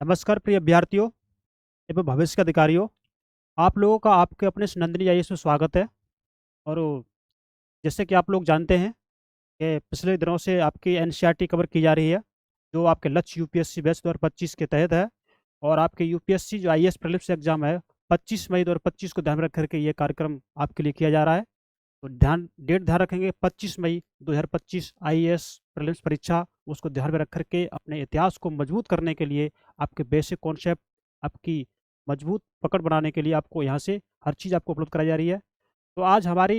नमस्कार प्रिय अभ्यर्थियों एवं भविष्य के अधिकारियों। आप लोगों का आपके अपने इस नंदनी आईएएस में स्वागत है। और जैसे कि आप लोग जानते हैं कि पिछले दिनों से आपकी एनसीईआरटी कवर की जा रही है, जो आपके लक्ष्य यूपीएससी बैच 2025 के तहत है। और आपके यूपीएससी जो आईएएस प्रीलिम्स एग्जाम है 25 मई 2025 को ध्यान में रख करके ये कार्यक्रम आपके लिए किया जा रहा है। तो ध्यान रखेंगे 25 मई 2025 आईएएस प्रीलिम्स परीक्षा, उसको ध्यान में रख करके अपने इतिहास को मजबूत करने के लिए, आपके बेसिक कॉन्सेप्ट, आपकी मजबूत पकड़ बनाने के लिए आपको यहाँ से हर चीज़ आपको उपलब्ध कराई जा रही है। तो आज हमारी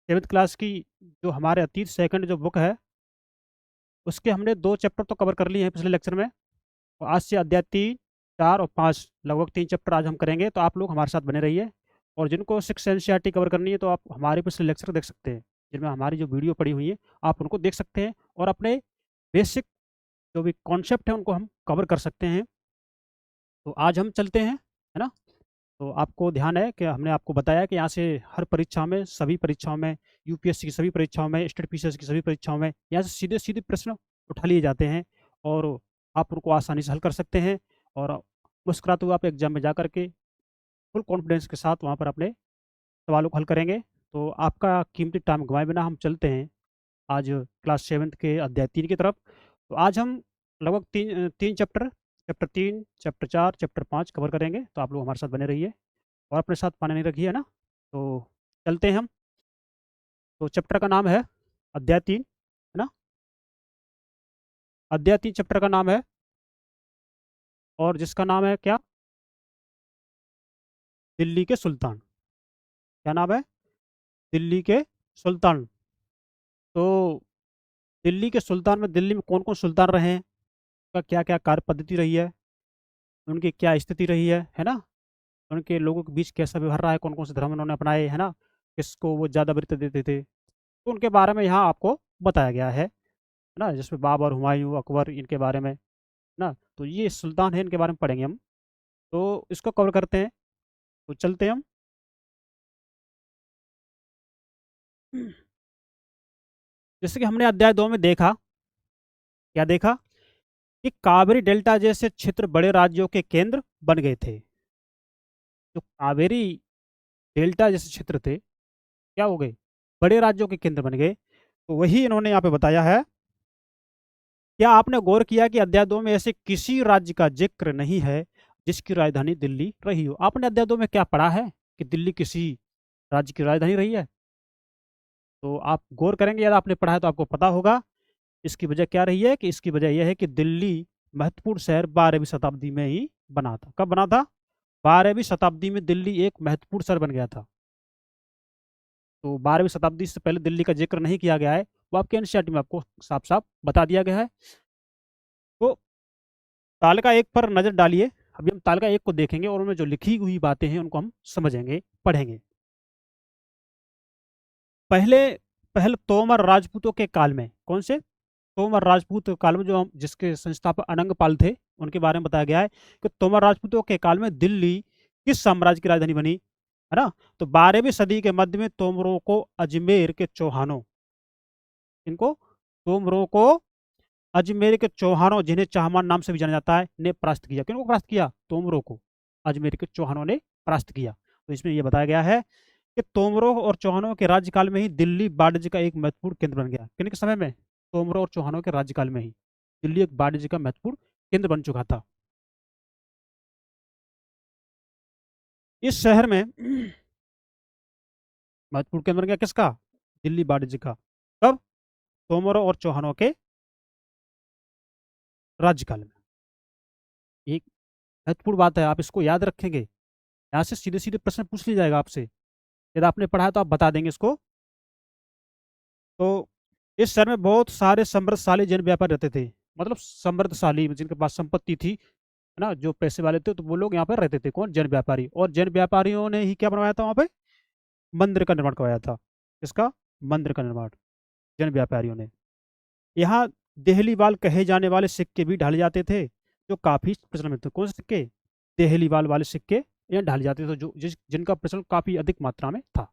7th क्लास की जो हमारे अतीत सेकंड जो बुक है, उसके हमने 2 चैप्टर तो कवर कर लिए हैं पिछले लेक्चर में। और आज से अध्याय 3, 4 और 5 लगभग 3 चैप्टर आज हम करेंगे। तो आप लोग हमारे साथ बने रहिए। और जिनको 6 एनसीईआरटी कवर करनी है तो आप हमारे पिछले लेक्चर देख सकते हैं, जिनमें हमारी जो वीडियो पड़ी हुई है आप उनको देख सकते हैं और अपने बेसिक जो भी कॉन्सेप्ट है उनको हम कवर कर सकते हैं। तो आज हम चलते हैं, है ना। तो आपको ध्यान है कि हमने आपको बताया कि यहाँ से हर परीक्षा में, सभी परीक्षाओं में, यूपीएससी की सभी परीक्षाओं में, स्टेट पीसीएस की सभी परीक्षाओं में यहाँ से सीधे सीधे प्रश्न उठा लिए जाते हैं। और आप उनको आसानी से हल कर सकते हैं। और मुस्कुराते हुए आप एग्जाम में जा करके फुल कॉन्फिडेंस के साथ वहाँ पर अपने सवालों को हल करेंगे। तो आपका कीमती टाइम गंवाए बिना हम चलते हैं आज क्लास 7th के अध्याय 3 की तरफ। तो आज हम लगभग तीन तीन chapter, chapter 3, chapter 4, chapter 5 cover करेंगे। तो आप लोग हमारे साथ बने रहिए और अपने साथ पानी नहीं रखिए, है ना। तो चलते हैं हम। तो चैप्टर का नाम है अध्याय 3, है ना। अध्याय 3 चैप्टर का नाम है, और जिसका नाम है क्या, दिल्ली के सुल्तान। क्या नाम है? दिल्ली के सुल्तान। तो दिल्ली के सुल्तान में दिल्ली में कौन कौन सुल्तान रहे हैं, उनका क्या क्या कार्य पद्धति रही है, उनकी क्या स्थिति रही है ना। उनके लोगों के बीच कैसा व्यवहार रहा है, कौन कौन से धर्म उन्होंने अपनाए, है ना। किसको वो ज़्यादा वृत्ति देते थे, तो उनके बारे में यहाँ आपको बताया गया है ना। जिसमें बाबर, हुमायूं, अकबर, इनके बारे में ना। तो ये सुल्तान है, इनके बारे में पढ़ेंगे हम। तो इसको कवर करते हैं। तो चलते हैं हम। जैसे कि हमने अध्याय 2 में देखा, क्या देखा, कि कावेरी डेल्टा जैसे क्षेत्र बड़े राज्यों के केंद्र बन गए थे। जो कावेरी डेल्टा जैसे क्षेत्र थे, क्या हो गए, बड़े राज्यों के केंद्र बन गए। तो वही इन्होंने यहाँ पे बताया है। क्या आपने गौर किया कि अध्याय 2 में ऐसे किसी राज्य का जिक्र नहीं है जिसकी राजधानी दिल्ली रही हो। आपने अध्याय 2 में क्या पढ़ा है कि दिल्ली किसी राज्य की राजधानी रही है? तो आप गौर करेंगे, यदि आपने पढ़ा है तो आपको पता होगा। इसकी वजह क्या रही है, कि इसकी वजह यह है कि दिल्ली महत्वपूर्ण शहर 12वीं शताब्दी में ही बना था। कब बना था? 12वीं शताब्दी में दिल्ली एक महत्वपूर्ण शहर बन गया था। तो 12वीं शताब्दी से पहले दिल्ली का जिक्र नहीं किया गया है, वो आपके एनसीईआरटी में आपको साफ साफ बता दिया गया है। तो तालिका 1 पर नजर डालिए। अभी हम तालिका 1 को देखेंगे और उनमें जो लिखी हुई बातें हैं उनको हम समझेंगे, पढ़ेंगे। पहले पहले तोमर राजपूतों के काल में, कौन से तोमर राजपूत काल में, जो हम जिसके संस्थापक अनंगपाल थे, उनके बारे में बताया गया है कि तोमर राजपूतों के काल में दिल्ली किस साम्राज्य की राजधानी बनी, है ना। तो 12वीं सदी के मध्य में तोमरों को अजमेर के चौहानों, इनको तोमरों को अजमेर के चौहानों, जिन्हें चाहमान नाम से भी जाना जाता है, ने परास्त किया। किनको परास्त किया? तोमरों को अजमेर के चौहानों ने परास्त किया। तो इसमें यह बताया गया है कि तोमरों और चौहानों के राज्यकाल में ही दिल्ली वाणिज्य का एक महत्वपूर्ण केंद्र बन गया। किन के समय में? तोमरों और चौहानों के राज्यकाल में ही दिल्ली एक वाणिज्य का महत्वपूर्ण केंद्र बन चुका था। इस शहर में महत्वपूर्ण केंद्र बन गया किसका? दिल्ली वाणिज्य का। कब? तोमरों और चौहानों के राज्यकाल में। एक महत्वपूर्ण बात है, आप इसको याद रखेंगे। यहाँ से सीधे सीधे प्रश्न पूछ लिया जाएगा आपसे। यदि आपने पढ़ा है तो आप बता देंगे इसको। तो इस शहर में बहुत सारे समृद्धशाली जैन व्यापारी रहते थे। मतलब समृद्धशाली, जिनके पास संपत्ति थी, है ना, जो पैसे वाले थे, तो वो लोग यहाँ पर रहते थे। कौन? जैन व्यापारी। और जैन व्यापारियों ने ही क्या बनवाया था वहाँ पे? मंदिर का निर्माण करवाया था। किसका? मंदिर का निर्माण जैन व्यापारियों ने। यहाँ देहलीवाल कहे जाने वाले सिक्के भी ढाले जाते थे, जो काफी प्रचलन में थे। कौन से सिक्के? देहलीवाल वाले सिक्के यहाँ ढाले जाते थे, जो जिनका प्रचलन काफी अधिक मात्रा में था।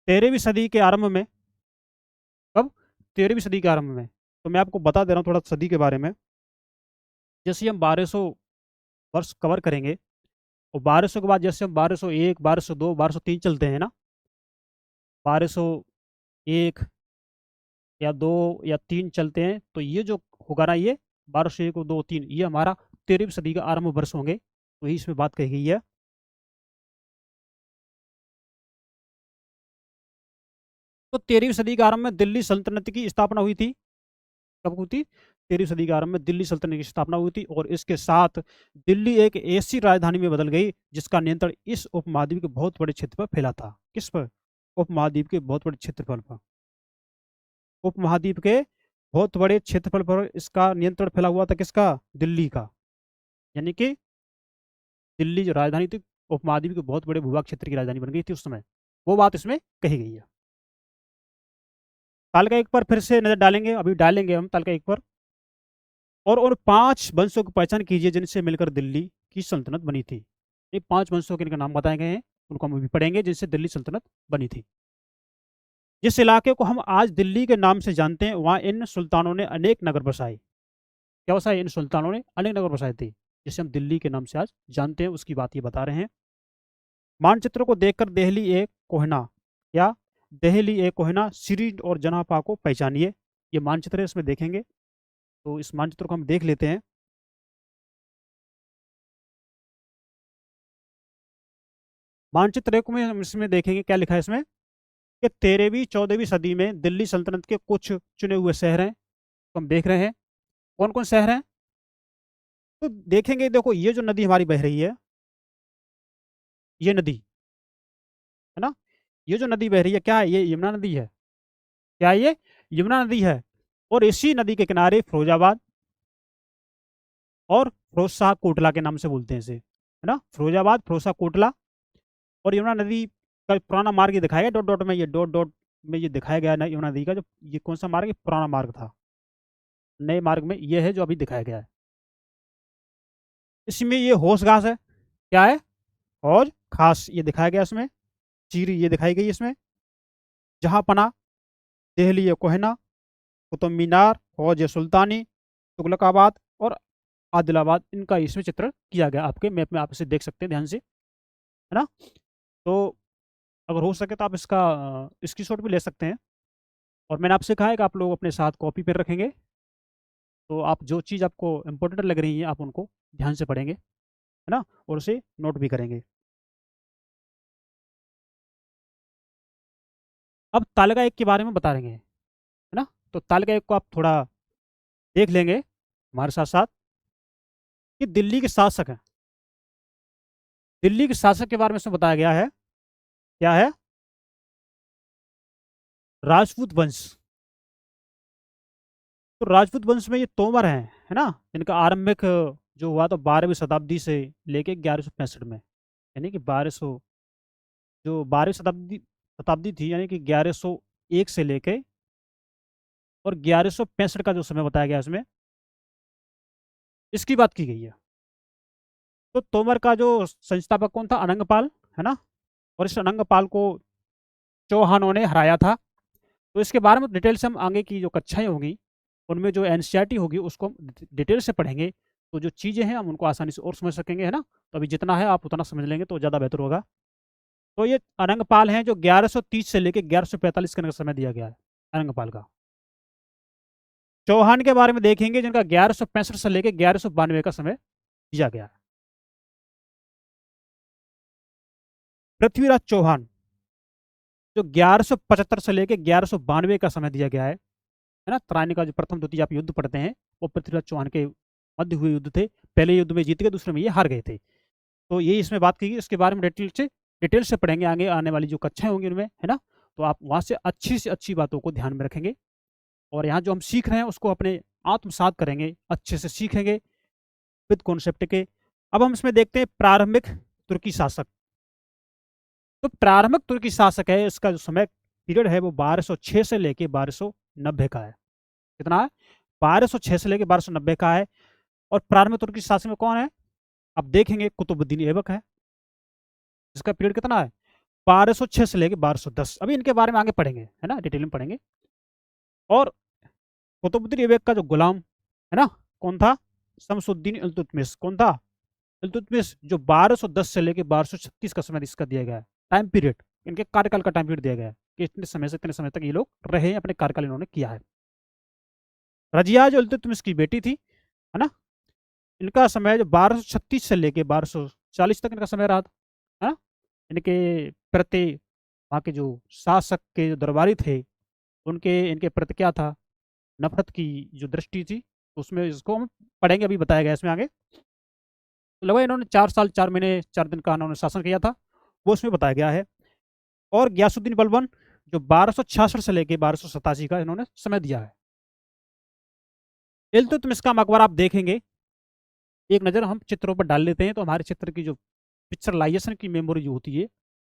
13वीं सदी के आरंभ में, कब? 13वीं सदी के आरंभ में तो मैं आपको बता दे रहा हूँ थोड़ा सदी के बारे में। जैसे हम 1200 वर्ष कवर करेंगे, और 1200 के बाद जैसे हम 1201, 1202, 1203 चलते हैं ना, 1201 या 2 या 3 चलते हैं, तो ये जो होगा ना, ये 1201, 2, 3, ये हमारा 13वीं सदी का आरंभ वर्ष होंगे। तो यही इसमें बात कही गई है। तो 13वीं सदी के आरंभ में दिल्ली सल्तनत की स्थापना हुई थी। कब हुई थी? 13वीं सदी के आरंभ में दिल्ली सल्तनत की स्थापना हुई थी, और इसके साथ दिल्ली एक ऐसी राजधानी में बदल गई जिसका नियंत्रण इस उपमहाद्वीप के बहुत बड़े क्षेत्र पर फैला था। किस पर? उपमहाद्वीप के बहुत बड़े क्षेत्रफल पर। उपमहाद्वीप के बहुत बड़े क्षेत्रफल पर इसका नियंत्रण फैला हुआ था। किसका? दिल्ली का। यानी कि दिल्ली जो राजधानी थी, उपमहाद्वीप के बहुत बड़े भूभाग क्षेत्र की राजधानी बन गई थी उस समय। वो बात इसमें कही गई है। ताल का एक पर फिर से नजर डालेंगे, अभी डालेंगे हम ताल का एक पर। और 5 वंशों की पहचान कीजिए जिनसे मिलकर दिल्ली की सल्तनत बनी थी। ये 5 वंशों के इनके नाम बताए गए हैं, उनको हम अभी पढ़ेंगे जिनसे दिल्ली सल्तनत बनी थी। जिस इलाके को हम आज दिल्ली के नाम से जानते हैं, वहाँ इन सुल्तानों ने अनेक नगर बसाए। क्या बसाए? इन सुल्तानों ने अनेक नगर बसाए थे, जिसे हम दिल्ली के नाम से आज जानते हैं, उसकी बात ये बता रहे हैं। मानचित्र को देखकर देहली ए कोहना या देहली ए कोहना, सीरी और जनापा को पहचानिए। ये मानचित्र है, इसमें देखेंगे। तो इस मानचित्र को हम देख लेते हैं। मानचित्र एक में हम इसमें देखेंगे क्या लिखा है इसमें, कि 13वीं 14वीं सदी में दिल्ली सल्तनत के कुछ चुने हुए शहर हैं। तो हम देख रहे हैं कौन कौन शहर हैं। तो देखेंगे, देखो ये जो नदी हमारी बह रही है, ये नदी है ना, ये जो नदी बह रही है, क्या है? ये यमुना नदी है। क्या है? ये यमुना नदी है। और इसी नदी के किनारे फिरोजाबाद और फिरोज शाह कोटला के नाम से बोलते हैं इसे, है ना, फिरोजाबाद, फिरोज शाह कोटला। और यमुना नदी का पुराना मार्ग ये दिखाया गया, डॉट डॉट में, ये डॉट डॉट में ये दिखाया गया है यमुना नदी का जो ये कौन सा मार्ग है, पुराना मार्ग था। नए मार्ग में ये है जो अभी दिखाया गया है। इसमें ये होश घास है। क्या है? हौज खास, ये दिखाया गया इसमें। चीरी ये दिखाई गई इसमें। जहां पना, देहली ये कोहना, कुतुब मीनार, हौज सुल्तानी, तुगलकाबाद और आदिलाबाद, इनका इसमें चित्रण किया गया। आपके मैप में आप इसे देख सकते हैं ध्यान से, है ना। तो अगर हो सके तो आप इसका स्क्रीनशॉट भी ले सकते हैं। और मैंने आपसे कहा है कि आप लोग अपने साथ कॉपी पेन रखेंगे, तो आप जो चीज़ आपको इम्पोर्टेंट लग रही है आप उनको ध्यान से पढ़ेंगे, है ना, और उसे नोट भी करेंगे। अब तालिका एक के बारे में बता रहे हैं, है ना। तो तालिका एक को आप थोड़ा देख लेंगे हमारे साथ साथ, कि दिल्ली के शासक हैं। दिल्ली के शासक के बारे में इसमें बताया गया है। क्या है? राजपूत वंश। तो राजपूत वंश में ये तोमर हैं, है ना, इनका आरंभिक जो हुआ तो 12वीं शताब्दी से लेके 1165 में। यानी कि 1200, जो 12वीं शताब्दी शताब्दी थी, यानी कि 1101 से लेके और 1165 का जो समय बताया गया इसमें, इसकी बात की गई है। तो तोमर का जो संस्थापक कौन था? अनंगपाल, है ना। और इस अनंगपाल को चौहानों ने हराया था। तो इसके बारे में डिटेल से हम आगे की जो कक्षाएं होंगी उनमें जो एनसीईआरटी होगी उसको हम डिटेल से पढ़ेंगे। तो जो चीज़ें हैं हम उनको आसानी से और समझ सकेंगे, है ना। तो अभी जितना है आप उतना समझ लेंगे तो ज़्यादा बेहतर होगा। तो ये अनंगपाल हैं जो 1130 से लेकर 1145 के समय दिया गया है, अनंगपाल का। चौहान के बारे में देखेंगे जिनका 1165 से लेकर 1192 का समय दिया गया है। पृथ्वीराज चौहान जो 1175 से लेकर 1192 का समय दिया गया है ना। त्रायणी का जो प्रथम द्वितीय आप युद्ध पढ़ते हैं वो पृथ्वीराज चौहान के मध्य हुए युद्ध थे। पहले युद्ध में जीत गए, दूसरे में ये हार गए थे। तो यही इसमें बात की, इसके बारे में डिटेल से पढ़ेंगे आगे आने वाली जो कक्षाएं होंगी उनमें, है ना। तो आप वहां से अच्छी बातों को ध्यान में रखेंगे, और यहाँ जो हम सीख रहे हैं उसको अपने आत्मसात करेंगे, अच्छे से सीखेंगे विद कॉन्सेप्ट के। अब हम इसमें देखते हैं प्रारंभिक तुर्की शासक। तो प्रारंभिक तुर्की शासक है, इसका जो समय पीरियड है वो 1206 से लेके 1290 का है। कितना है? 1206 से लेके 1290 का है। और प्रारंभिक तुर्की शासक में कौन है? अब देखेंगे कुतुबुद्दीन ऐबक है। इसका पीरियड कितना है? 1206 से लेके 1210। अभी इनके बारे में आगे पढ़ेंगे, है ना, डिटेल में पढ़ेंगे। और कुतुबुद्दीन ऐबक का जो गुलाम है ना, कौन था? शमसुद्दीन इल्तुतमिश। कौन था? इल्तुतमिश, जो 1210 से लेके 1236 का समय इसका दिया गया है, टाइम पीरियड, इनके कार्यकाल का टाइम पीरियड दिया गया है कि इतने समय से इतने समय तक ये लोग रहे, अपने कार्यकाल इन्होंने किया है। रजिया जो इल्तुतमिश की बेटी थी, है ना, इनका समय जो 1236 से लेके 1240 तक इनका समय रहा था, है ना। इनके प्रति वहाँ के जो शासक के जो दरबारी थे, उनके इनके प्रति क्या था, नफरत की जो दृष्टि थी, उसमें इसको हम पढ़ेंगे, अभी बताया गया इसमें आगे। तो लगभग इन्होंने 4 साल 4 महीने 4 दिन का इन्होंने शासन किया था, वो इसमें बताया गया है। और गयासुद्दीन बलबन जो 1266 से लेके 1287 का इन्होंने समय दिया है। इल्तुतमिश का मकबरा आप देखेंगे, एक नज़र हम चित्रों पर डाल लेते हैं तो हमारे चित्र की जो पिक्चरलाइजेशन की मेमोरी जो होती है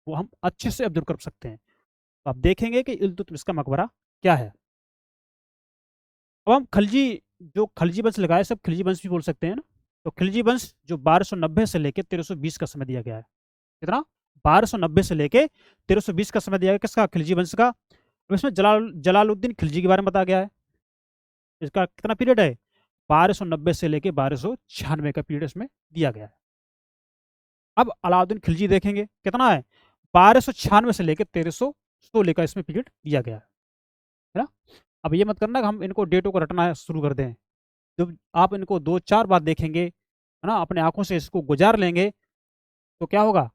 वो हम अच्छे से ऑब्जर्व कर सकते हैं। तो आप देखेंगे कि इल्तुतमिश का मकबरा क्या है। अब हम खिलजी, जो खिलजी वंश लगाए, सब खिलजी वंश भी बोल सकते हैं ना। तो खिलजी वंश जो 1290 से लेके 1320 का समय दिया गया है। कितना? 1290 से लेके 1320 का समय दिया गया, किसका? खिलजी वंश का। अब इसमें जलालुद्दीन खिलजी के बारे में बताया गया है। इसका कितना पीरियड है? 1290 से लेके 1296 का पीरियड इसमें दिया गया है। अब अलाउद्दीन खिलजी देखेंगे, कितना है? 1296 से लेकर 1316 का इसमें पीरियड दिया गया है ना। अब ये मत करना कि हम इनको डेटों को रटना शुरू कर दें। जब आप इनको 2-4 बार देखेंगे, है ना, अपने आंखों से इसको गुजार लेंगे, तो क्या होगा,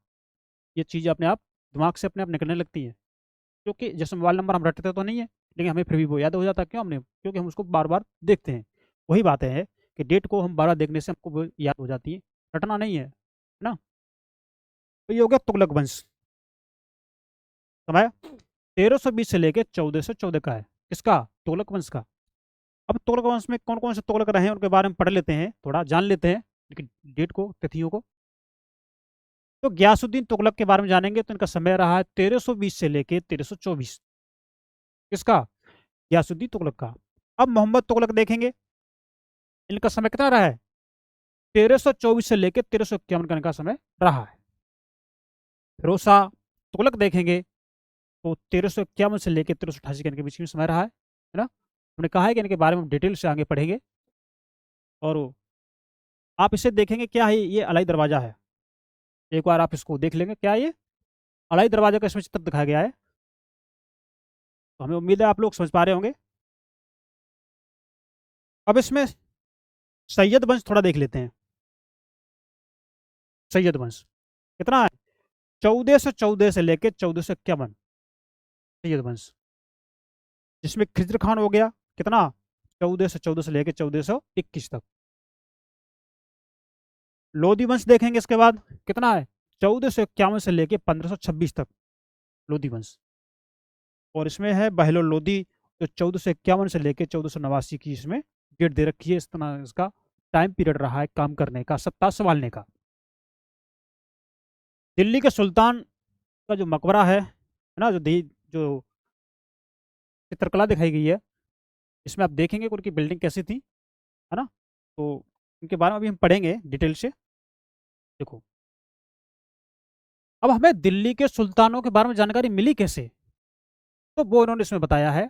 ये चीज़ अपने आप दिमाग से अपने आप निकलने लगती है। क्योंकि जैसे मोबाइल नंबर हम रटते तो नहीं है, लेकिन हमें फिर भी वो याद हो जाता है। क्यों? हमने, क्योंकि हम उसको बार बार देखते हैं। वही बात है कि डेट को हम बार बार देखने से हमको वो याद हो जाती है, रटना नहीं है ना। तो ये हो गया तुगलक वंश। समय 1320 से लेकर 1414 का है, किसका? तुगलक वंश का। अब तुगलक वंश में कौन कौन से तुगलक रहे हैं उनके बारे में पढ़ लेते हैं, थोड़ा जान लेते हैं, लेकिन डेट को, तिथियों को। तो गयासुद्दीन तुगलक के बारे में जानेंगे तो इनका समय रहा है 1320 से लेके 1324, किसका? गयासुद्दीन तुगलक का। अब मोहम्मद तुगलक देखेंगे, इनका समय कितना रहा है? 1324 से लेकर 1351 का इनका समय रहा है। फिरोज शाह तुगलक देखेंगे तो 1351 से लेकर 1388 के इनके बीच में समय रहा है ना। हमने कहा है कि इनके बारे में डिटेल से आगे पढ़ेंगे। और आप इसे देखेंगे, क्या है ये? अलाई दरवाजा है। एक बार आप इसको देख लेंगे, क्या है ये? अलाई दरवाजा का इसमें चित्र दिखाया गया है। तो हमें उम्मीद है आप लोग समझ पा रहे होंगे। अब इसमें सैयद वंश थोड़ा देख लेते हैं। सैयद वंश कितना है? 1414 से लेकर 1451 सैयद वंश, जिसमें खिज्र खान हो गया, कितना? 1414 से लेकर 1421 तक। लोधी वंश देखेंगे इसके बाद, कितना है? 1451 से लेकर 1526 तक लोधी वंश। और इसमें है बहलोल लोधी, जो 1451 से लेकर 1489 की इसमें डेट दे रखी है। इस तरह इसका टाइम पीरियड रहा है काम करने का, सत्ता संभालने का। दिल्ली के सुल्तान का जो मकबरा है ना, जो चित्रकला दिखाई गई है, इसमें आप देखेंगे कि उनकी बिल्डिंग कैसी थी, है ना। तो इनके बारे में अभी हम पढ़ेंगे डिटेल से। देखो, अब हमें दिल्ली के सुल्तानों के बारे में जानकारी मिली कैसे? तो वो इन्होंने इसमें बताया है,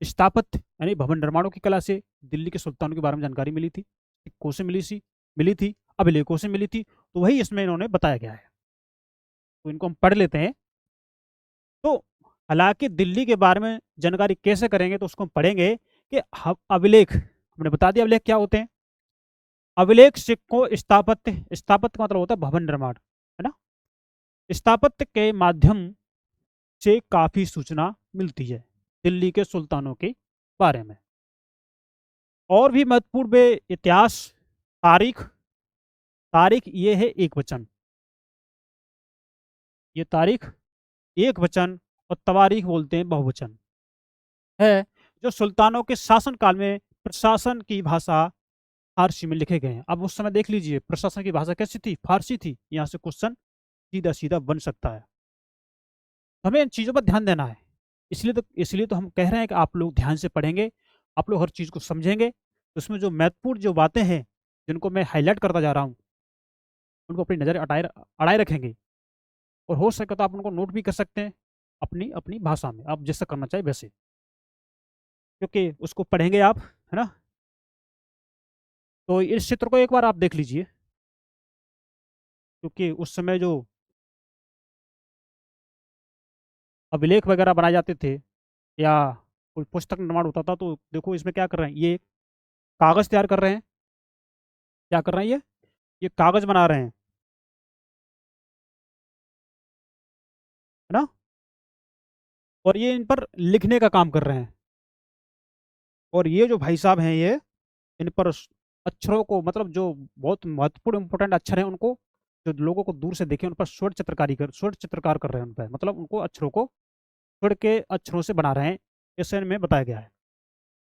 स्थापत्य यानी भवन निर्माणों की कला से दिल्ली के सुल्तानों के बारे में जानकारी मिली थी। सिक्कों से मिली थी, अभिलेखों से मिली थी, तो वही इसमें इन्होंने बताया गया है। तो इनको हम पढ़ लेते हैं। तो हालांकि दिल्ली के बारे में जानकारी कैसे करेंगे, तो उसको हम पढ़ेंगे कि अभिलेख, हमने बता दिया अभिलेख क्या होते हैं। अभिलेख, सिक्कों, स्थापत्य, स्थापत्य का मतलब होता है भवन निर्माण, है ना। स्थापत्य के माध्यम से काफी सूचना मिलती है दिल्ली के सुल्तानों के बारे में। और भी महत्वपूर्ण वे इतिहास, तारीख, तारीख ये है एक वचन, ये तारीख एक वचन, और तवारीख बोलते हैं बहुवचन है, जो सुल्तानों के शासन काल में प्रशासन की भाषा फारसी में लिखे गए हैं। अब उस समय देख लीजिए प्रशासन की भाषा कैसी थी? फारसी थी। यहाँ से क्वेश्चन सीधा सीधा बन सकता है। हमें इन चीज़ों पर ध्यान देना है। इसलिए तो हम कह रहे हैं कि आप लोग ध्यान से पढ़ेंगे, आप लोग हर चीज़ को समझेंगे। उसमें जो महत्वपूर्ण जो बातें हैं, जिनको मैं हाईलाइट करता जा रहा हूँ, उनको अपनी नज़र अड़ाए रखेंगे। और हो सके तो आप उनको नोट भी कर सकते हैं अपनी अपनी भाषा में, आप जैसा करना चाहे वैसे। क्योंकि उसको पढ़ेंगे आप, है ना। तो इस चित्र को एक बार आप देख लीजिए, क्योंकि उस समय जो अभिलेख वगैरह बनाए जाते थे या कोई पुस्तक निर्माण होता था, तो देखो इसमें क्या कर रहे हैं, ये कागज तैयार कर रहे हैं। क्या कर रहे हैं ये कागज बना रहे हैं, है ना। और ये इन पर लिखने का काम कर रहे हैं। और ये जो भाई साहब हैं, ये इन पर अक्षरों को, मतलब जो बहुत महत्वपूर्ण इंपॉर्टेंट अक्षर हैं उनको, जो लोगों को दूर से देखे उन पर स्वर्ण चित्रकार कर रहे हैं उन पर, मतलब उनको अक्षरों को स्वर्ण के अक्षरों से बना रहे हैं, ऐसे इनमें बताया गया है।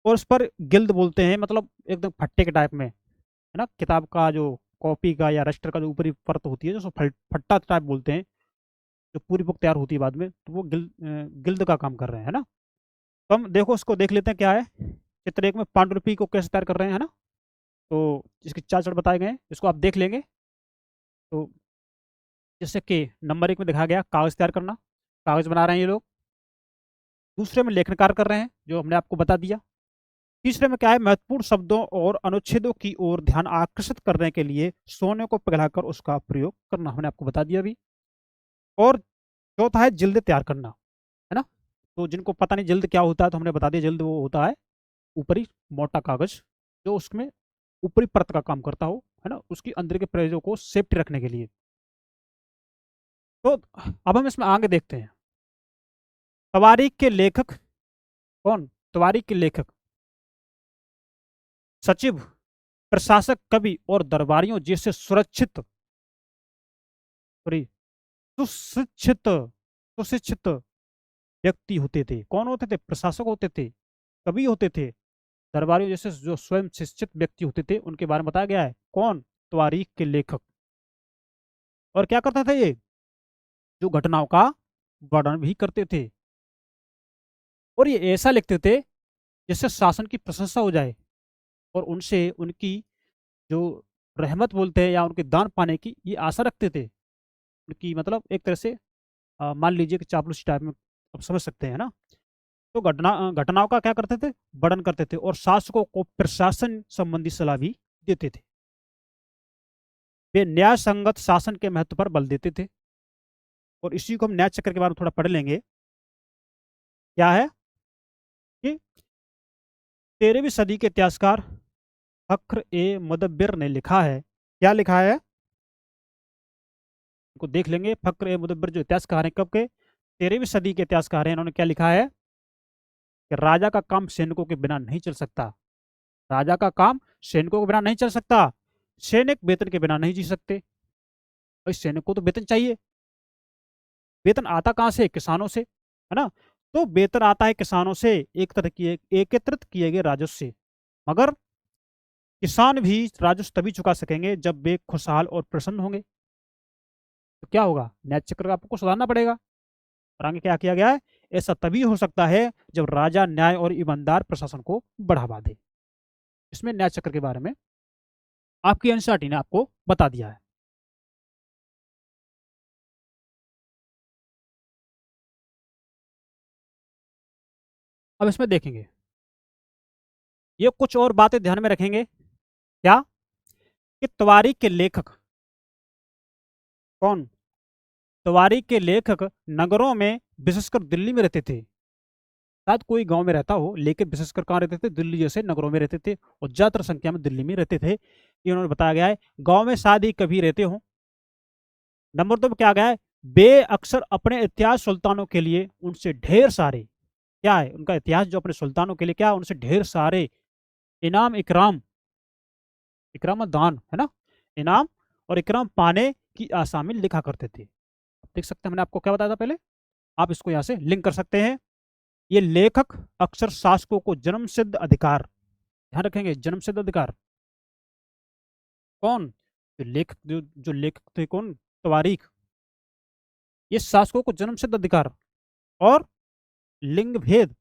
और उस पर गिल्द बोलते हैं, मतलब एकदम फट्टे के टाइप में, है ना। किताब का जो कॉपी का या रजिस्टर का जो ऊपरी परत होती है, जो फट्टा टाइप बोलते हैं, जो पूरी बुक तैयार होती है बाद में, तो वो गिल्द का काम कर रहे हैं, है ना। तो हम देखो उसको देख लेते हैं क्या है। चित्र एक में पांडुलिपि को कैसे तैयार कर रहे हैं, है ना। तो इसके चार चरण बताए गए हैं, इसको आप देख लेंगे। तो जैसे कि नंबर एक में दिखाया गया कागज तैयार करना, कागज बना रहे हैं ये लोग। दूसरे में लेखन कार्य कर रहे हैं, जो हमने आपको बता दिया। तीसरे में क्या है, महत्वपूर्ण शब्दों और अनुच्छेदों की ओर ध्यान आकर्षित करने के लिए सोने को पिघलाकर उसका प्रयोग करना, हमने आपको बता दिया अभी। और चौथा है जिल्द तैयार करना, है ना। तो जिनको पता नहीं जिल्द क्या होता है, तो हमने बता दिया, जिल्द वो होता है ऊपरी मोटा कागज, जो उसमें ऊपरी परत का काम करता हो, है ना, उसकी अंदर के प्रयोजों को सेफ्टी रखने के लिए। तो अब हम इसमें आगे देखते हैं। तवारीख के लेखक कौन, तवारीख के लेखक सचिव, प्रशासक, कवि और दरबारियों जैसे सुरक्षित, सॉरी, सुशिक्षित सुशिक्षित व्यक्ति होते थे। कौन होते थे, प्रशासक होते थे, कवि होते थे, दरबारियों जैसे जो स्वयं शिक्षित व्यक्ति होते थे, उनके बारे में बताया गया है। कौन, तवारीख के लेखक। और क्या करते थे ये, जो घटनाओं का वर्णन भी करते थे। और ये ऐसा लिखते थे जिससे शासन की प्रशंसा हो जाए, और उनसे उनकी जो रहमत बोलते हैं या उनके दान पाने की ये आशा रखते थे। उनकी मतलब एक तरह से मान लीजिए कि चापलूसी टाइप में आप समझ सकते हैं ना। तो घटनाओं का क्या करते थे, वर्णन करते थे, और शासकों को प्रशासन संबंधी सलाह भी देते थे। वे न्याय संगत शासन के महत्व पर बल देते थे। और इसी को हम न्याय चक्र के बारे में थोड़ा पढ़ लेंगे। क्या है कि 13वीं सदी के इतिहासकार फख्र ए मुदब्बिर ने लिखा है। क्या लिखा है, को देख लेंगे। फख्र ए मुदब्बिर जो इतिहासकार हैं, कब के, 13वीं सदी के इतिहासकार हैं। इन्होंने क्या लिखा है कि राजा का काम सैनिकों के बिना नहीं चल सकता। राजा का काम सैनिकों के बिना नहीं चल सकता। सैनिक वेतन के बिना नहीं जी सकते। भाई सैनिक को तो वेतन चाहिए। वेतन आता कहाँ से, किसानों से, है ना। तो वेतन आता है किसानों से, एक तरह की एकत्रित किए गए राजस्व से। मगर किसान भी राजस्व तभी चुका सकेंगे जब वे खुशहाल और प्रसन्न होंगे। तो क्या होगा, न्याय चक्र आपको सुधारना पड़ेगा। और आगे क्या किया गया है, ऐसा तभी हो सकता है जब राजा न्याय और ईमानदार प्रशासन को बढ़ावा दे। इसमें न्याय चक्र के बारे में आपकी एनसीईआरटी ने आपको बता दिया है। अब इसमें देखेंगे, ये कुछ और बातें ध्यान में रखेंगे। क्या, कि तवारीख के लेखक कौन, तवारीख के लेखक नगरों में, विशेषकर दिल्ली में रहते थे। शायद कोई गांव में रहता हो, लेकिन विशेषकर कहाँ रहते थे, दिल्ली जैसे नगरों में रहते थे, और ज्यादातर संख्या में दिल्ली में रहते थे। ये उन्होंने बताया गया है। गांव में शायद ही कभी रहते हो। नंबर 2 पे क्या गया है, वे अक्सर अपने इतिहास सुल्तानों के लिए उनसे ढेर सारे, क्या है उनका इतिहास जो अपने सुल्तानों के लिए, क्या उनसे ढेर सारे इनाम इकराम, इकराम दान, है ना, इनाम और इकराम पाने की आशा में लिखा करते थे। देख सकते हैं मैंने आपको क्या बताया था पहले, आप इसको यहाँ से लिंक कर सकते हैं। ये लेखक अक्सर शासकों को जन्म सिद्ध अधिकार, ध्यान रखेंगे, जन्म सिद्ध अधिकार। कौन, जो लेखक थे, कौन, तवारीख, ये शासकों को जन्म सिद्ध अधिकार और लिंग भेद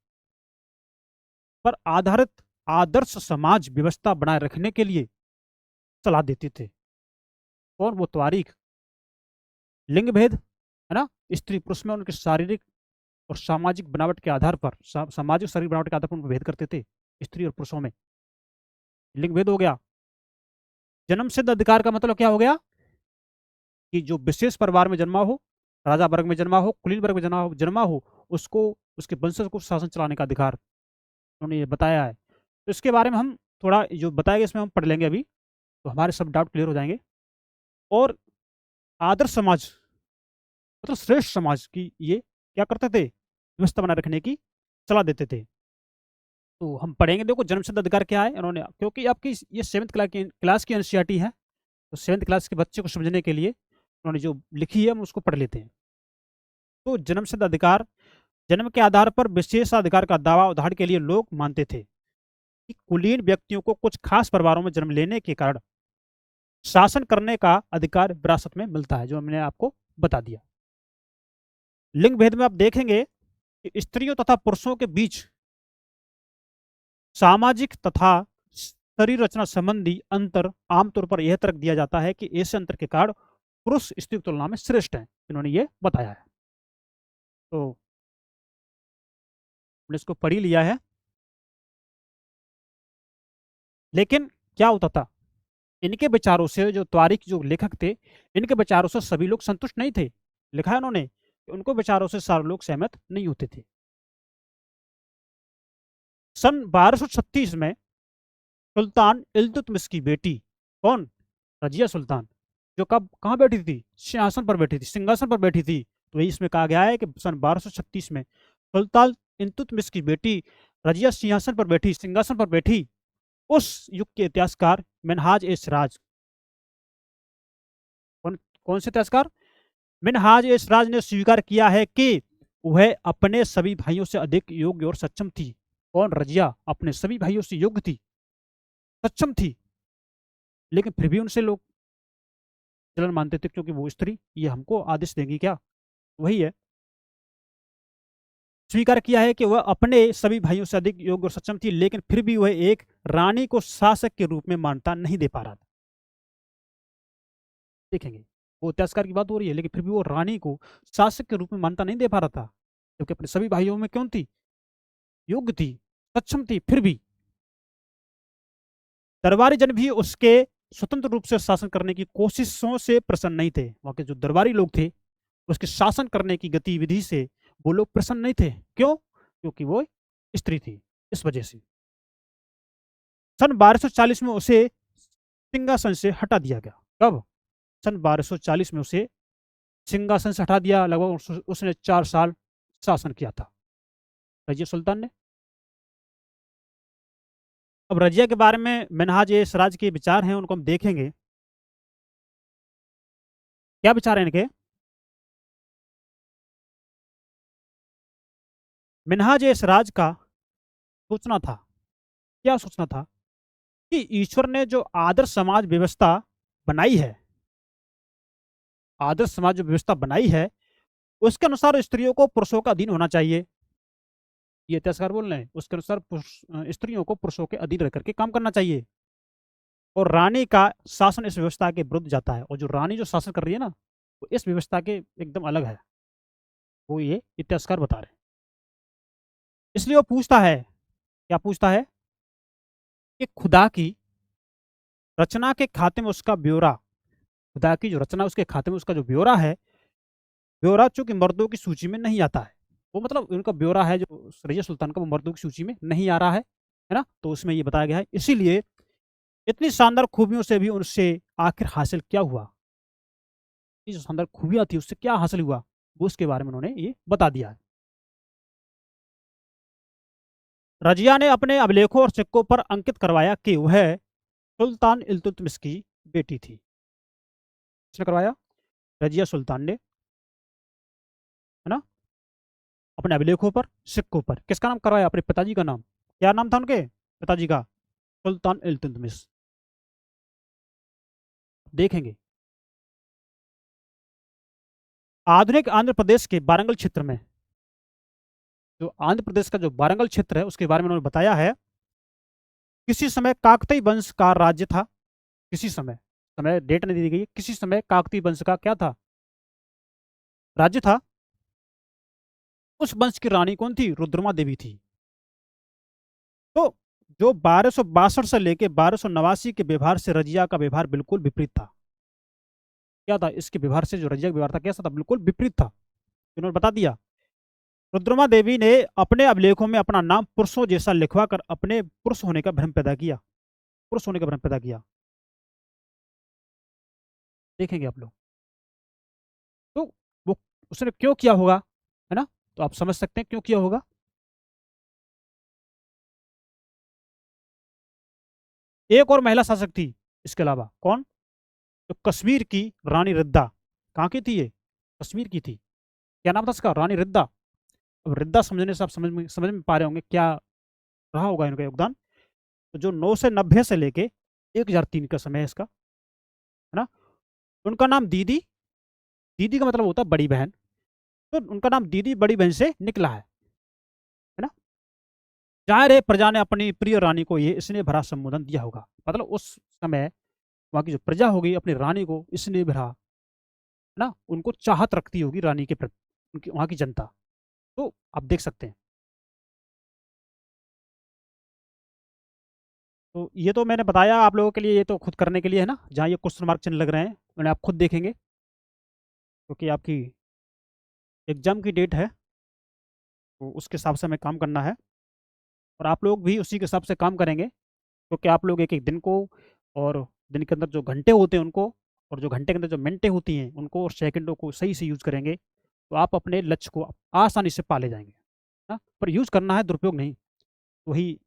पर आधारित आदर्श समाज व्यवस्था बनाए रखने के लिए सलाह देते थे। और वो तवारीख, लिंग भेद, है ना, स्त्री पुरुष में उनके शारीरिक और सामाजिक बनावट के आधार पर, सामाजिक शरीर बनावट के आधार पर उनको भेद करते थे स्त्री और पुरुषों में। लिंग भेद हो गया। जन्म सिद्ध अधिकार का मतलब क्या हो गया कि जो विशेष परिवार में जन्मा हो, राजा वर्ग में जन्मा हो, कुलीन वर्ग में जन्मा हो उसको, उसके वंशज को शासन चलाने का अधिकार उन्होंने ये बताया है। तो इसके बारे में हम थोड़ा जो बताया गया इसमें हम पढ़ लेंगे अभी, तो हमारे सब डाउट क्लियर हो जाएंगे। और आदर्श समाज मतलब श्रेष्ठ समाज की ये क्या करते थे, व्यवस्था बनाए रखने की सलाह देते थे। तो हम पढ़ेंगे, देखो जन्मसिद्ध अधिकार क्या है इन्होंने, क्योंकि आपकी ये सेवन्थ क्लास की एनसीईआरटी है, तो सेवन्थ क्लास के बच्चे को समझने के लिए उन्होंने जो लिखी है हम उसको पढ़ लेते हैं। तो जन्मसिद्ध अधिकार, जन्म के आधार पर विशेषाधिकार का दावा उदाहरण के लिए लोग मानते थे कि कुलीन व्यक्तियों को कुछ खास परिवारों में जन्म लेने के कारण शासन करने का अधिकार विरासत में मिलता है, जो हमने आपको बता दिया। लिंग भेद में आप देखेंगे कि स्त्रियों तथा पुरुषों के बीच सामाजिक तथा शरीर रचना संबंधी अंतर आमतौर पर यह तर्क दिया जाता है कि ऐसे अंतर के कारण पुरुष स्त्री की तुलना में श्रेष्ठ हैं, इन्होंने ये बताया है। तो हमने इसको पढ़ ही लिया है। लेकिन क्या होता था, इनके विचारों से, जो तारीख जो लेखक थे, इनके विचारों से सभी लोग संतुष्ट नहीं थे। लिखा है उन्होंने कि उनको विचारों से सारे लोग सहमत नहीं होते थे। सन 1236 में सुल्तान इल्तुतमिश की बेटी, कौन, रजिया सुल्तान, जो कब कहाँ बैठी थी, सिंहासन पर बैठी थी, सिंहासन पर बैठी थी। तो वही इसमें कहा गया है कि सन 1236 में सुल्तान इल्तुतमिश की बेटी रजिया सिंहासन पर बैठी, सिंहासन पर बैठी। उस युग के इतिहासकार मिनहाज ए सिराज, कौन कौन से इतिहासकार, मिनहाज ए सिराज ने स्वीकार किया है कि वह अपने सभी भाइयों से अधिक योग्य और सक्षम थी। कौन, रजिया अपने सभी भाइयों से योग्य थी, सक्षम थी, लेकिन फिर भी उनसे लोग जलन मानते थे, क्योंकि वो स्त्री ये हमको आदेश देंगी क्या। वही है, स्वीकार किया है कि वह अपने सभी भाइयों से अधिक योग्य और सक्षम थी, लेकिन फिर भी वह एक रानी को शासक के रूप में मान्यता नहीं दे पा रहा था। देखेंगे, वो इतिहासकार की बात हो रही है, लेकिन फिर भी वो रानी को शासक के रूप में मान्यता नहीं दे पा रहा था, क्योंकि अपने सभी भाइयों में क्यों थी, योग्य थी, सक्षम थी। फिर भी दरबारी जन भी उसके स्वतंत्र रूप से शासन करने की कोशिशों से प्रसन्न नहीं थे। वहां के जो दरबारी लोग थे उसके शासन करने की गतिविधि से वो लोग प्रसन्न नहीं थे। क्यों, क्योंकि वो स्त्री थी, इस वजह से सन 1240 में उसे सिंहासन से हटा दिया गया। कब, सन 1240 में उसे सिंहासन से हटा दिया। लगभग उसने 4 साल शासन किया था रजिया सुल्तान ने। अब रजिया के बारे में मिनहाज ए सिराज के विचार हैं, उनको हम देखेंगे। क्या विचार है इनके, मिनहाज ए सिराज का सोचना था, क्या सोचना था कि ईश्वर ने जो आदर्श समाज व्यवस्था बनाई है, आदर्श समाज जो व्यवस्था बनाई है उसके अनुसार स्त्रियों को पुरुषों का अधीन होना चाहिए। ये इतिहासकार बोल रहे हैं, उसके अनुसार स्त्रियों को पुरुषों के अधीन रह करके काम करना चाहिए। और रानी का शासन इस व्यवस्था के विरुद्ध जाता है, और जो रानी जो शासन कर रही है ना, वो इस व्यवस्था के एकदम अलग है, वो ये इतिहासकार बता रहे हैं। इसलिए वो पूछता है, क्या पूछता है कि खुदा की रचना के खाते में उसका ब्यौरा, खुदा की जो रचना उसके खाते में उसका जो ब्यौरा है, ब्यौरा चूंकि मर्दों की सूची में नहीं आता है, वो मतलब उनका ब्यौरा है जो रजिया सुल्तान का, वो मर्दों की सूची में नहीं आ रहा है ना। तो उसमें ये बताया गया है, इसीलिए इतनी शानदार खूबियों से भी उनसे आखिर हासिल क्या हुआ, ये जो शानदार खूबियां थी उससे क्या हासिल हुआ, वो उसके बारे में उन्होंने ये बता दिया है। रजिया ने अपने अभिलेखों और सिक्कों पर अंकित करवाया कि वह सुल्तान इल्तुतमिश की बेटी थी। किसने करवाया, रजिया सुल्तान ने, है ना, अपने अभिलेखों पर सिक्कों पर किसका नाम करवाया, अपने पिताजी का नाम, क्या नाम था उनके पिताजी का, सुल्तान इल्तुतमिश। देखेंगे आधुनिक आंध्र प्रदेश के वारंगल क्षेत्र में, जो आंध्र प्रदेश का जो वारंगल क्षेत्र है उसके बारे में उन्होंने बताया है, किसी समय काकतीय वंश का राज्य था। किसी समय, समय डेट नहीं दी गई, किसी समय काकतीय वंश का क्या था, राज्य था। उस वंश की रानी कौन थी? रुद्रमा देवी थी। तो जो 1262 से लेके 1289 के व्यवहार से रजिया का व्यवहार बिल्कुल विपरीत था। क्या था इसके व्यवहार से? जो रजिया का व्यवहार था कैसा था? बिल्कुल विपरीत था। इन्होंने बता दिया। रुद्रमा देवी ने अपने अभिलेखों में अपना नाम पुरुषों जैसा लिखवा कर अपने पुरुष होने का भ्रम पैदा किया। पुरुष होने का भ्रम पैदा किया। देखेंगे आप लोग। तो वो उसने क्यों किया होगा, है ना? तो आप समझ सकते हैं क्यों किया होगा। एक और महिला शासक थी इसके अलावा। कौन? तो कश्मीर की रानी रिद्दा। कहाँ की थी ये? कश्मीर की थी। क्या नाम था इसका? रानी रिद्दा। अब रिद्दा समझने से आप समझ में पा रहे होंगे क्या रहा होगा इनका योगदान। तो जो 990 से लेके 1003 का समय है इसका, है ना? उनका नाम दीदी, दीदी का मतलब होता है बड़ी बहन, तो उनका नाम दीदी बड़ी बहन से निकला है ना? जाहिर है प्रजा ने अपनी प्रिय रानी को ये स्नेह भरा संबोधन दिया होगा। मतलब उस समय वहाँ की जो प्रजा होगी अपनी रानी को स्नेह भरा, है ना, उनको चाहत रखती होगी रानी के प्रति, उनकी वहाँ की जनता। तो आप देख सकते हैं। तो ये तो मैंने बताया आप लोगों के लिए, ये तो खुद करने के लिए है ना, जहाँ ये क्वेश्चन मार्क चिन्ह लग रहे हैं मैंने आप खुद देखेंगे, क्योंकि आपकी एग्जाम की डेट है, तो उसके हिसाब से हमें काम करना है। और आप लोग भी उसी के हिसाब से काम करेंगे, क्योंकि आप लोग एक एक दिन को, और दिन के अंदर जो घंटे होते हैं उनको, और जो घंटे के अंदर जो मिनटें होती हैं उनको, और सेकंडों को सही से यूज़ करेंगे, तो आप अपने लक्ष्य को आसानी से पा ले जाएंगे ना। पर यूज़ करना है, दुरुपयोग नहीं। वही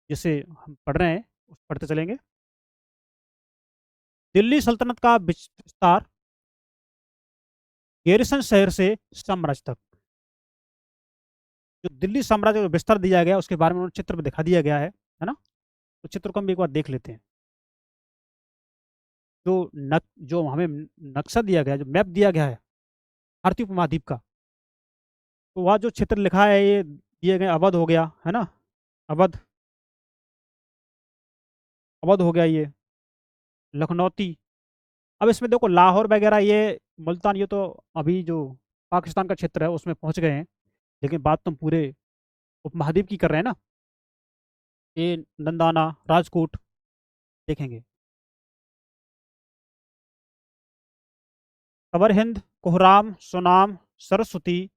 जैसे हम पढ़ रहे हैं पढ़ते चलेंगे। दिल्ली सल्तनत का विस्तार गैरिसन शहर से साम्राज्य तक। जो दिल्ली साम्राज्य का विस्तार दिया गया उसके बारे में उन्होंने चित्र में दिखा दिया गया है ना? तो चित्र को हम एक बार देख लेते हैं। जो हमें नक्शा दिया गया, जो मैप दिया गया है भारतीय उपमहाद्वीप का, तो वह जो क्षेत्र लिखा है ये दिए गए अवध हो गया, है ना? अवध, अवध हो गया ये, लखनौती। अब इसमें देखो लाहौर वगैरह ये, मुल्तान, ये तो अभी जो पाकिस्तान का क्षेत्र है उसमें पहुंच गए हैं, लेकिन बात तो हम पूरे उपमहाद्वीप की कर रहे हैं ना। ये नंदाना, राजकोट देखेंगे। कवर हिंद, कोहराम, सोनाम, सरस्वती,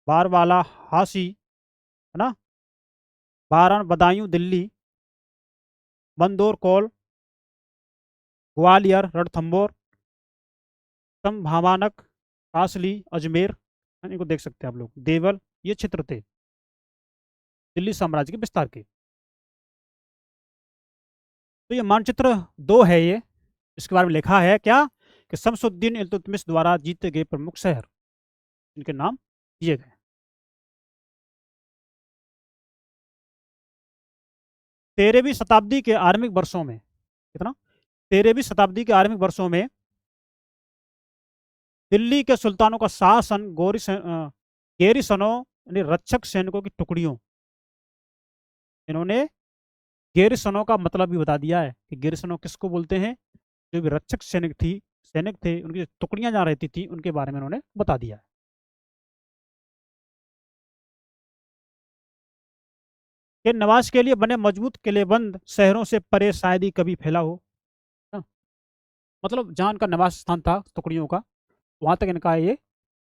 बारवाला, हासी, है ना, बारन, बदायूं, दिल्ली, मंदोर, कौल, ग्वालियर, रणथंभौर, संभावनक, कासली, अजमेर, इनको देख सकते हैं आप लोग, देवल, ये क्षेत्र थे दिल्ली साम्राज्य के विस्तार के। तो ये मानचित्र 2 है ये, इसके बारे में लिखा है क्या कि शमसुद्दीन इल्तुतमिश द्वारा जीते गए प्रमुख शहर, इनके नाम दिए गए। 13वीं शताब्दी के आरंभिक वर्षों में, कितना, 13वीं शताब्दी के आरंभिक वर्षों में दिल्ली के सुल्तानों का शासन गैरिसनों यानी रक्षक सैनिकों की टुकड़ियों, इन्होंने गैरिसनों का मतलब भी बता दिया है कि गैरिसनों किसको बोलते हैं। जो भी रक्षक सैनिक थे उनकी जो टुकड़ियां जहाँ रहती थी उनके बारे में उन्होंने बता दिया है। कि नवाज के लिए बने मजबूत किलेबंद शहरों से परे शायद ही कभी फैला हो ना? मतलब जहाँ इनका निवास स्थान था टुकड़ियों का, वहां तक इनका ये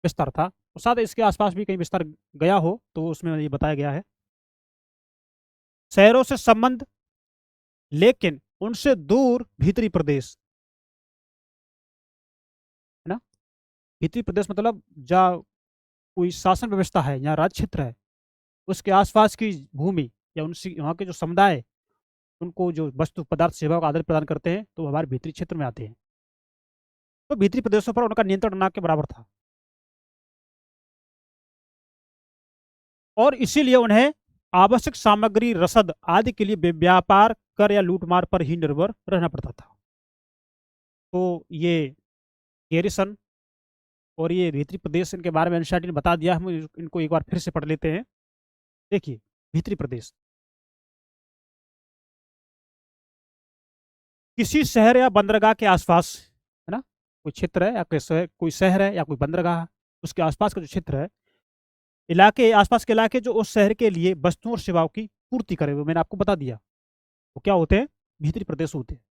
विस्तार था, और साथ इसके आसपास भी कहीं विस्तार गया हो तो उसमें ये बताया गया है। शहरों से संबंध, लेकिन उनसे दूर भीतरी प्रदेश, है ना? भीतरी प्रदेश मतलब जहाँ कोई शासन व्यवस्था है, यहाँ राज्य क्षेत्र है, उसके आसपास की भूमि या उनसे वहाँ के जो समुदाय, उनको जो वस्तु पदार्थ सेवा का आदान प्रदान करते हैं तो हमारे भीतरी क्षेत्र में आते हैं। तो भीतरी प्रदेशों पर उनका नियंत्रण ना के बराबर था, और इसीलिए उन्हें आवश्यक सामग्री, रसद आदि के लिए व्यापार, कर या लूटमार पर ही निर्भर रहना पड़ता था। तो ये गैरिसन और ये भीतरी प्रदेश, इनके बारे में एनसीईआरटी ने बता दिया, हम इनको एक बार फिर से पढ़ लेते हैं। देखिए, भीतरी प्रदेश किसी शहर या बंदरगाह के आसपास, है ना, कोई क्षेत्र है या कोई शहर है या कोई बंदरगाह, उसके आसपास का जो क्षेत्र है इलाके, आसपास के इलाके जो उस शहर के लिए वस्तुओं और सेवाओं की पूर्ति करे, वो मैंने आपको बता दिया, वो क्या होते हैं? भीतरी प्रदेश होते हैं।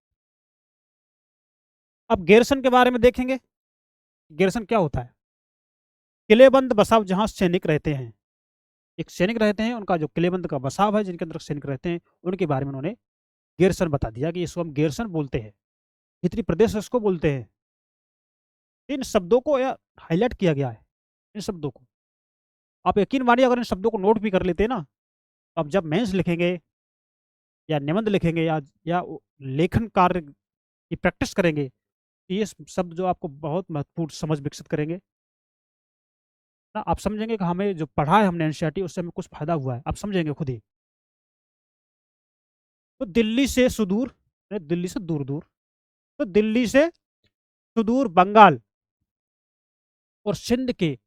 अब गैरसन के बारे में देखेंगे। गैरसन क्या होता है? किलेबंद बसाव जहाँ सैनिक रहते हैं, एक सैनिक रहते हैं, उनका जो किलेबंद का बसाव है, जिनके अंदर सैनिक रहते हैं, उनके बारे में उन्होंने गैरसन बता दिया कि इसको हम गैरसन बोलते हैं, भीतरी प्रदेश इसको बोलते हैं। इन शब्दों को हाईलाइट किया गया है, इन शब्दों को। आप यकीन मानिए, अगर इन शब्दों को नोट भी कर लेते हैं ना, तो आप जब मेंस लिखेंगे या निबंध लिखेंगे या लेखन कार्य की प्रैक्टिस करेंगे, तो ये शब्द जो आपको बहुत महत्वपूर्ण समझ विकसित करेंगे ना, आप समझेंगे कि हमें जो पढ़ा है हमने एनसीईआरटी, उससे हमें कुछ फायदा हुआ है, आप समझेंगे खुद ही। तो दिल्ली से सुदूर, दिल्ली से दूर दूर, तो दिल्ली से सुदूर बंगाल और सिंध के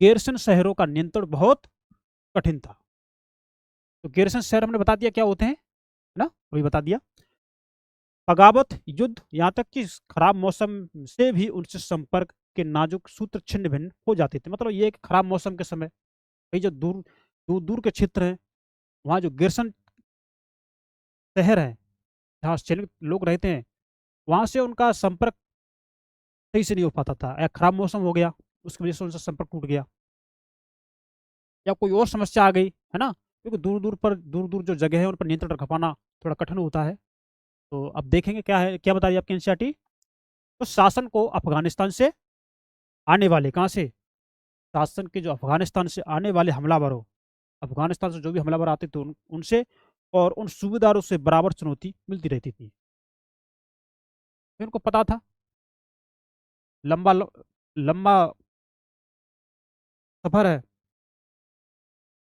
गैरसन शहरों का नियंत्रण बहुत कठिन था। तो गैरसन शहर हमने बता दिया क्या होते हैं, है ना, वही बता दिया। बगावत, युद्ध, यहाँ तक कि खराब मौसम से भी उनसे संपर्क के नाजुक सूत्र छिन्न भिन्न हो जाते थे। मतलब ये कि खराब मौसम के समय कई जो दूर दूर दूर के क्षेत्र हैं, वहाँ जो गिरसन शहर है, जहाँ सैनिक लोग रहते हैं, वहाँ से उनका संपर्क सही से नहीं हो पाता था, या खराब मौसम हो गया, उसकी वजह से उनसे संपर्क टूट गया, या कोई और समस्या आ गई, है ना, क्योंकि दूर दूर जो जगह है उन पर नियंत्रण रख पाना थोड़ा कठिन होता है। तो अब देखेंगे क्या है, क्या बताइए आपकी एनसीईआरटी। तो शासन को अफगानिस्तान से आने वाले, कहाँ से? शासन के जो अफगानिस्तान से आने वाले हमलावरों, अफगानिस्तान से जो भी हमलावर आते थे उनसे और उन सूबेदारों से बराबर चुनौती मिलती रहती थी। तो इनको पता था लंबा लंबा सफर है,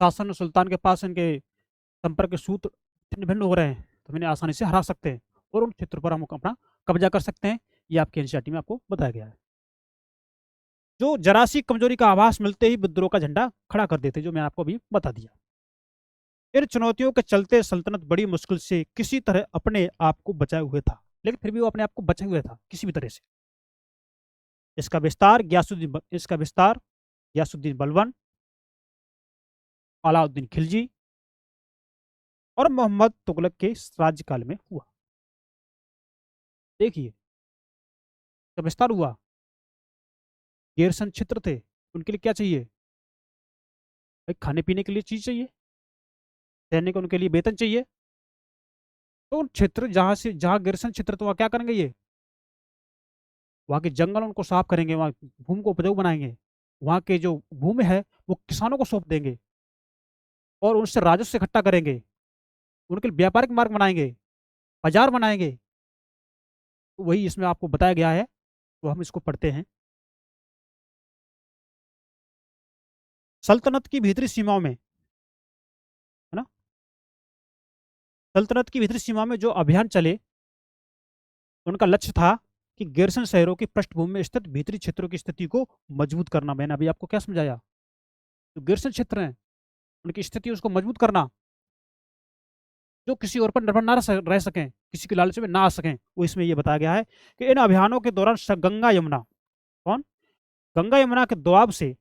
शासन और सुल्तान के पास इनके संपर्क के सूत्र छिन्न भिन्न हो रहे हैं, तो इन्हें आसानी से हरा सकते हैं और उन क्षेत्रों पर हम अपना कब्जा कर सकते हैं। ये आपके एनसीईआरटी में आपको बताया गया है। जो जरा सी कमजोरी का आभास मिलते ही विद्रोह का झंडा खड़ा कर देते, जो मैंने आपको अभी बता दिया। इन चुनौतियों के चलते सल्तनत बड़ी मुश्किल से किसी तरह अपने आप को बचाए हुए था, लेकिन फिर भी वो अपने आप को बचाए हुए था किसी भी तरह से। इसका विस्तार गयासुद्दीन बलबन, अलाउद्दीन खिलजी और मोहम्मद तुगलक के राज्यकाल में हुआ। देखिए, जब विस्तार हुआ, गैरसन क्षेत्र थे, उनके लिए क्या चाहिए भाई? खाने पीने के लिए चीज चाहिए, सैनिक उनके लिए वेतन चाहिए। तो उन क्षेत्र जहाँ गैरसन क्षेत्र, तो वहाँ क्या करेंगे? ये वहाँ के जंगल उनको साफ करेंगे, वहाँ भूमि को उपजाऊ बनाएंगे, वहाँ के जो भूमि है वो किसानों को सौंप देंगे और उनसे राजस्व इकट्ठा करेंगे, उनके लिए व्यापारिक मार्ग बनाएंगे, बाजार बनाएंगे। तो वही इसमें आपको बताया गया है, तो हम इसको पढ़ते हैं। सल्तनत की भीतरी सीमाओं में, है ना, सल्तनत की भीतरी सीमा में जो अभियान चले, उनका लक्ष्य था कि गैरसन शहरों की पृष्ठभूमि में स्थित भीतरी क्षेत्रों की स्थिति को मजबूत करना। मैंने अभी आपको क्या समझाया? जो गैरसन क्षेत्र हैं, उनकी स्थिति उसको मजबूत करना, जो किसी और पर निर्भर ना रह सकें, किसी के लालच में ना आ सकें, वो इसमें ये बताया गया है कि इन अभियानों के दौरान गंगा यमुना, कौन, गंगा यमुना के दोआब से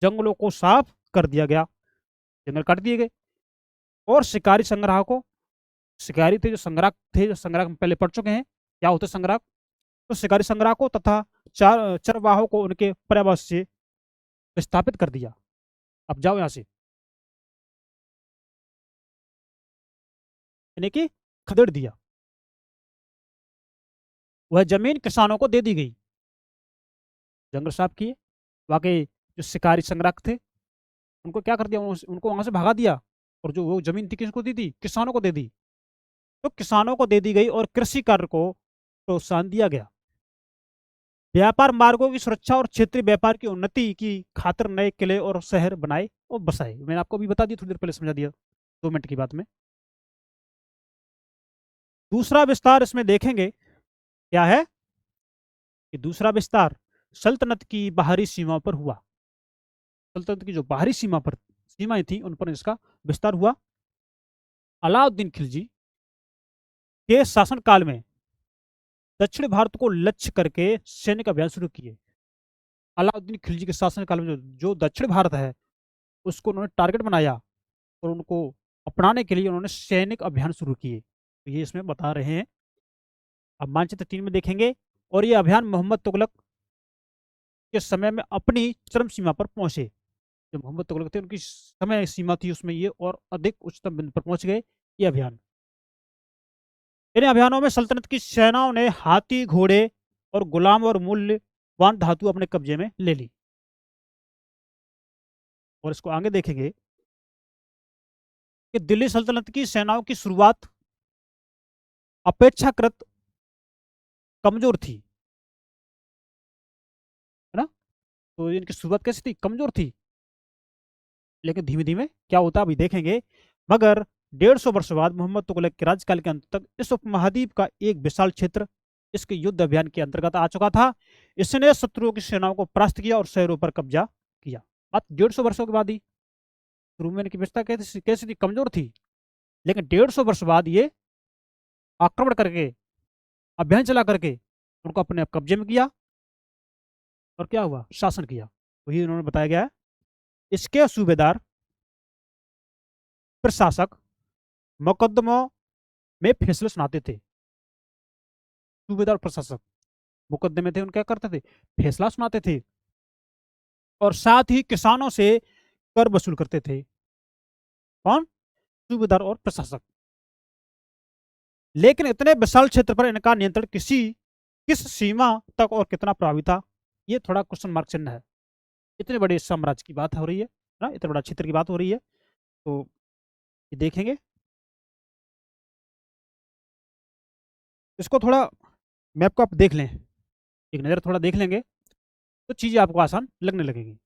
जंगलों को साफ कर दिया गया, जंगल काट दिए गए, और शिकारी संग्राह को, शिकारी थे जो संग्राह थे, जो संग्राह में पहले पढ़ चुके हैं क्या होते संग्राह, तो शिकारी संग्राह को तथा चरवाहों को उनके पर्यावास से विस्थापित कर दिया। अब जाओ यहाँ से, यानी कि खदेड़ दिया। वह जमीन किसानों को दे दी गई, जंगल साफ किए, वाकई जो शिकारी संग्राहक थे उनको क्या कर दिया, उनको वहां से भगा दिया, और जो वो जमीन थी किसको दी थी? किसानों को दे दी। तो किसानों को दे दी गई और कृषि कार्य को प्रोत्साहन दिया गया। व्यापार मार्गों की सुरक्षा और क्षेत्रीय व्यापार की उन्नति की खातिर नए किले और शहर बनाए और बसाए। मैंने आपको भी बता दिया, थोड़ी देर पहले समझा दिया 2 मिनट की बात में। दूसरा विस्तार इसमें देखेंगे क्या है, कि दूसरा विस्तार सल्तनत की बाहरी सीमा पर हुआ। सल्तनत की जो बाहरी सीमाएं थी, उन पर इसका विस्तार हुआ। अलाउद्दीन खिलजी के शासनकाल में दक्षिण भारत को लक्ष्य करके सैनिक अभियान शुरू किए। अलाउद्दीन खिलजी के शासनकाल में जो दक्षिण भारत है उसको उन्होंने टारगेट बनाया और उनको अपनाने के लिए उन्होंने सैनिक अभियान शुरू किए। तो ये इसमें बता रहे हैं। अब मानचित्र 3 में देखेंगे, और ये अभियान मोहम्मद तुगलक के समय में अपनी चरम सीमा पर पहुंचे। जो मोहम्मद तुगलक थे उनकी समय सीमा थी उसमें, ये और अधिक उच्चतम बिंदु पर पहुंच गए ये अभियान। इन अभियानों में सल्तनत की सेनाओं ने हाथी, घोड़े और गुलाम और मूल्यवान धातु अपने कब्जे में ले ली। और इसको आगे देखेंगे कि दिल्ली सल्तनत की सेनाओं की शुरुआत अपेक्षाकृत कमजोर थी, है ना। तो इनकी शुरुआत कैसी थी, कमजोर थी। लेकिन धीमे धीमे क्या होता अभी देखेंगे। मगर 150 वर्ष बाद मोहम्मद तुगलक के राज्यकाल के अंत तक इस उपमहाद्वीप का एक विशाल क्षेत्र इसके युद्ध अभियान के अंतर्गत आ चुका था। इसने शत्रुओं की सेनाओं को परास्त किया और शहरों पर कब्जा किया। बात 150 वर्षों के बाद ही। शुरू में इनकी व्यवस्था कैसी थी, कमजोर थी। लेकिन 150 वर्ष बाद ये आक्रमण करके, अभियान चला करके उनको अपने कब्जे में किया और क्या हुआ, शासन किया। वही उन्होंने बताया गया है। इसके सूबेदार, प्रशासक मुकदमों में फैसले सुनाते थे। सूबेदार प्रशासक मुकदमे थे, उन क्या करते थे, फैसला सुनाते थे। और साथ ही किसानों से कर वसूल करते थे। कौन, सूबेदार और प्रशासक। लेकिन इतने विशाल क्षेत्र पर इनका नियंत्रण किस सीमा तक और कितना प्रभावी था, ये थोड़ा क्वेश्चन मार्क चिन्ह है। इतने बड़े साम्राज्य की बात हो रही है ना, इतने बड़ा क्षेत्र की बात हो रही है। तो ये देखेंगे, इसको थोड़ा मैप को आप देख लें, एक नज़र थोड़ा देख लेंगे तो चीज़ें आपको आसान लगने लगेगी।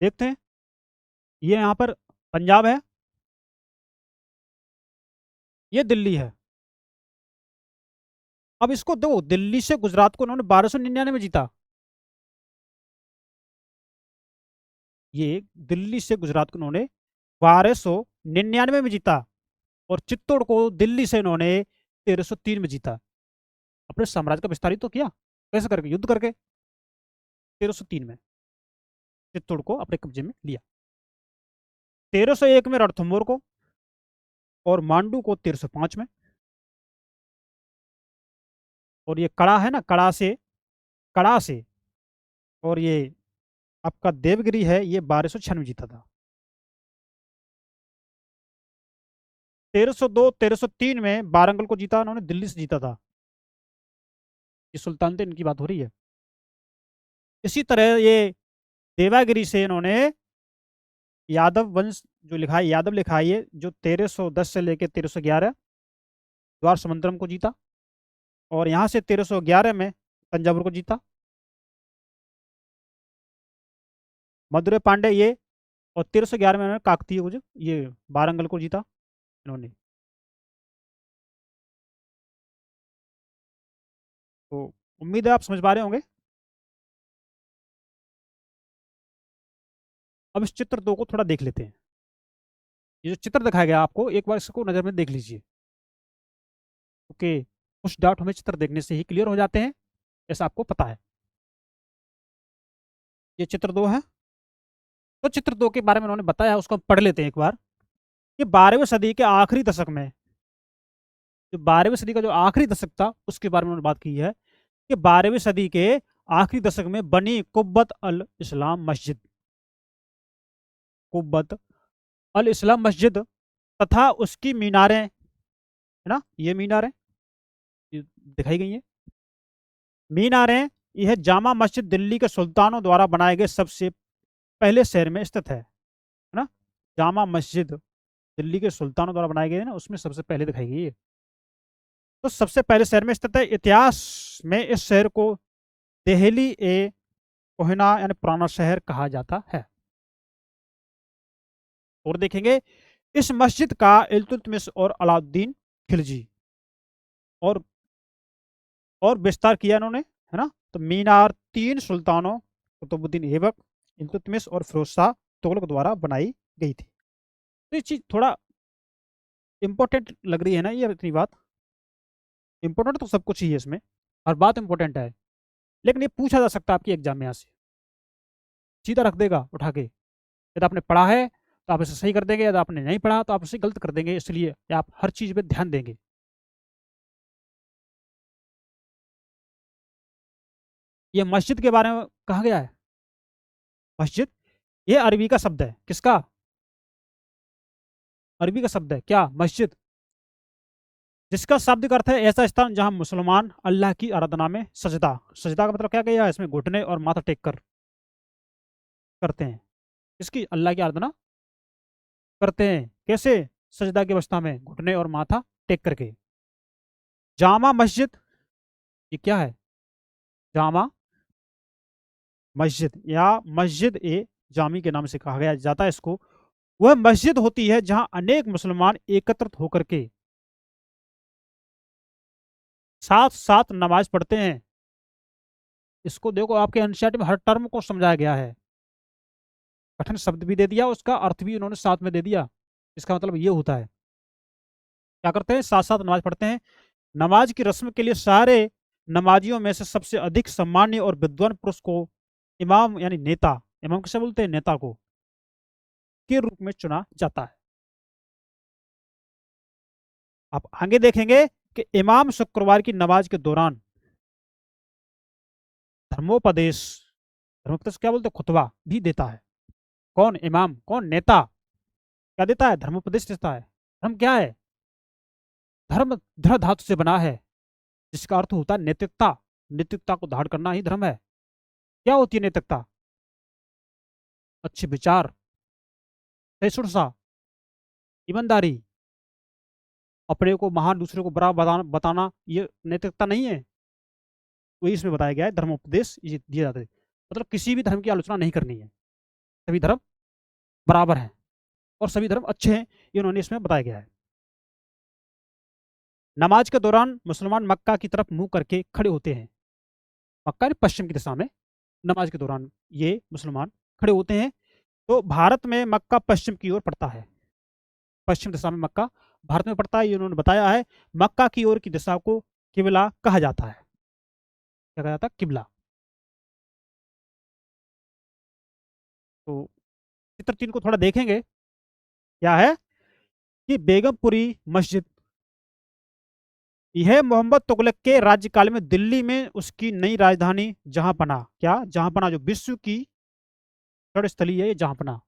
देखते हैं, ये यहाँ पर पंजाब है, ये दिल्ली है। अब इसको दो, दिल्ली से गुजरात को उन्होंने 1299 में जीता। ये दिल्ली से गुजरात को उन्होंने 1299 में जीता। और चित्तौड़ को दिल्ली से इन्होंने 1303 में जीता। अपने साम्राज्य का विस्तारित तो किया, कैसे करके, युद्ध करके। 1303 में चित्तौड़ को अपने कब्जे में लिया। 1301 में रणथंभौर को, और मांडू को 1305 में। और ये कड़ा है ना, कड़ा से और ये आपका देवगिरी है, ये 1296 में जीता था। 1302 1303 में वारंगल को जीता उन्होंने, दिल्ली से जीता था। ये सुल्तानत इनकी बात हो रही है। इसी तरह ये देवागिरी से इन्होंने यादव वंश जो लिखा है, यादव लिखा है, ये जो 1310 से लेकर 1311 द्वार समंतरम को जीता। और यहाँ से 1311 में तंजावुर को जीता। मदुरै पांडे ये, और 1311 में उन्होंने काकतीय को, जो ये वारंगल को जीता इन्होंने। तो उम्मीद है आप समझ पा रहे होंगे। अब इस चित्र 2 को थोड़ा देख लेते हैं। ये जो चित्र दिखाया गया आपको, एक बार इसको नजर में देख लीजिए, क्योंकि कुछ डाउट हमें चित्र देखने से ही क्लियर हो जाते हैं, ऐसा आपको पता है। ये चित्र 2 है। तो चित्र 2 के बारे में उन्होंने बताया, उसको हम पढ़ लेते हैं एक बार। ये 12वीं सदी के आखिरी दशक में, जो 12वीं सदी का जो आखिरी दशक था उसके बारे में उन्होंने बात की है कि 12वीं सदी के आखिरी दशक में बनी कुब्बत अल इस्लाम मस्जिद, कुब्बत अल इस्लाम मस्जिद तथा उसकी मीनारें, है ना, ये मीनारें दिखाई गई हैं। मीनारें, यह जामा मस्जिद दिल्ली के सुल्तानों द्वारा बनाए गए सबसे पहले शहर में स्थित है ना। जामा मस्जिद दिल्ली के सुल्तानों द्वारा बनाए गए ना, उसमें सबसे पहले दिखाई गई है। तो सबसे पहले शहर में स्थित है। इतिहास में इस शहर को देहली ए कोहिना यानी पुराना शहर कहा जाता है। और देखेंगे, इस मस्जिद का इल्तुतमिश और अलाउद्दीन खिलजी और विस्तार किया इन्होंने, है ना। तो मीनार 3 सुल्तानों कुतुबुद्दीन ऐबक, इल्तुतमिश और फिरोज शाह तुगलक द्वारा बनाई गई थी। तो ये चीज थोड़ा इंपॉर्टेंट लग रही है ना, ये इतनी बात इंपॉर्टेंट तो सब कुछ ही है इसमें। और बात इंपॉर्टेंट है, लेकिन ये पूछा जा सकता है आपकी एग्जाम में यहाँ से, सीधा रख देगा उठा के। यदि आपने पढ़ा है तो आप इसे सही कर देंगे, यदि आपने नहीं पढ़ा तो आप इसे गलत कर देंगे, इसलिए आप हर चीज़ पे ध्यान देंगे। ये मस्जिद के बारे में कहा गया है। मस्जिद, ये अरबी का शब्द है। किसका? अरबी का शब्द है क्या, मस्जिद, जिसका शाब्दिक अर्थ है ऐसा स्थान जहां मुसलमान अल्लाह की आराधना में सजदा, सजदा का मतलब क्या किया है, इसमें घुटने और माथा टेक कर करते हैं। इसकी अल्लाह की आराधना करते हैं कैसे? सजदा की अवस्था में घुटने और माथा टेक करके। जामा मस्जिद, ये क्या है? जामा मस्जिद या मस्जिद ए जामी के नाम से कहा गया जाता है इसको, वह मस्जिद होती है जहां अनेक मुसलमान एकत्रित होकर के साथ साथ नमाज पढ़ते हैं। इसको देखो, आपके एनसीईआरटी में हर टर्म को समझाया गया है, कठिन शब्द भी दे दिया, उसका अर्थ भी उन्होंने साथ में दे दिया। इसका मतलब ये होता है, क्या करते हैं, साथ साथ नमाज पढ़ते हैं। नमाज की रस्म के लिए सारे नमाजियों में से सबसे अधिक सम्मान्य और विद्वान पुरुष को इमाम यानी नेता, इमाम किसे बोलते हैं, नेता को, के रूप में चुना जाता है। आप आगे देखेंगे कि इमाम शुक्रवार की नमाज के दौरान धर्मोपदेश, धर्मोपदेश क्या बोलते हैं, खुतबा भी देता है। कौन? इमाम। कौन? नेता। क्या देता है? धर्मोपदेश देता है। धर्म क्या है? धर्म धर्म धातु से बना है, जिसका अर्थ होता है नैतिकता। नैतिकता को धारण करना ही धर्म है। क्या होती है नैतिकता? अच्छे विचार, सहिष्णुता, ईमानदारी, अपने को महान दूसरे को बड़ा बताना, ये नैतिकता नहीं है? वही इसमें बताया गया है, धर्मोपदेश ये दिया जाता है। मतलब किसी भी धर्म की आलोचना नहीं करनी है, सभी धर्म बराबर हैं और सभी धर्म अच्छे हैं, ये उन्होंने इसमें बताया गया है। नमाज के दौरान मुसलमान मक्का की तरफ मुंह करके खड़े होते हैं। मक्का ने पश्चिम की दिशा में नमाज के दौरान ये मुसलमान खड़े होते हैं। तो भारत में मक्का पश्चिम की ओर पड़ता है, पश्चिम दिशा में मक्का भारत में पड़ता है, ये उन्होंने बताया है। मक्का की ओर की दिशा को किबला कहा जाता है। क्या कहा जाता है? किबला। तो चित्र 3 को थोड़ा देखेंगे, क्या है कि बेगमपुरी मस्जिद, यह मोहम्मद तुगलक के राज्यकाल में दिल्ली में उसकी नई राजधानी जहांपना, क्या जहांपना, जो विश्व की स्थली है, ये जहांपना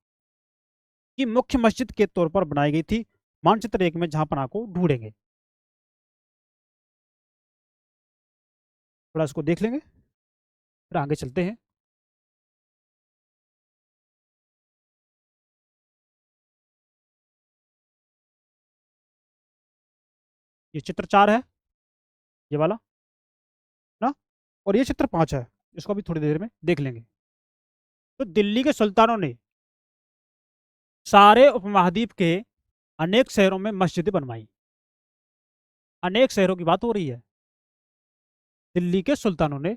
की मुख्य मस्जिद के तौर पर बनाई गई थी। मानचित्र 1 में जहांपना को ढूंढेंगे, थोड़ा इसको देख लेंगे, फिर आगे चलते हैं। ये चित्र 4 है, ये वाला ना, और ये चित्र 5 है, इसको भी थोड़ी देर में देख लेंगे। तो दिल्ली के सुल्तानों ने सारे उपमहाद्वीप के अनेक शहरों में मस्जिदें बनवाई। अनेक शहरों की बात हो रही है। दिल्ली के सुल्तानों ने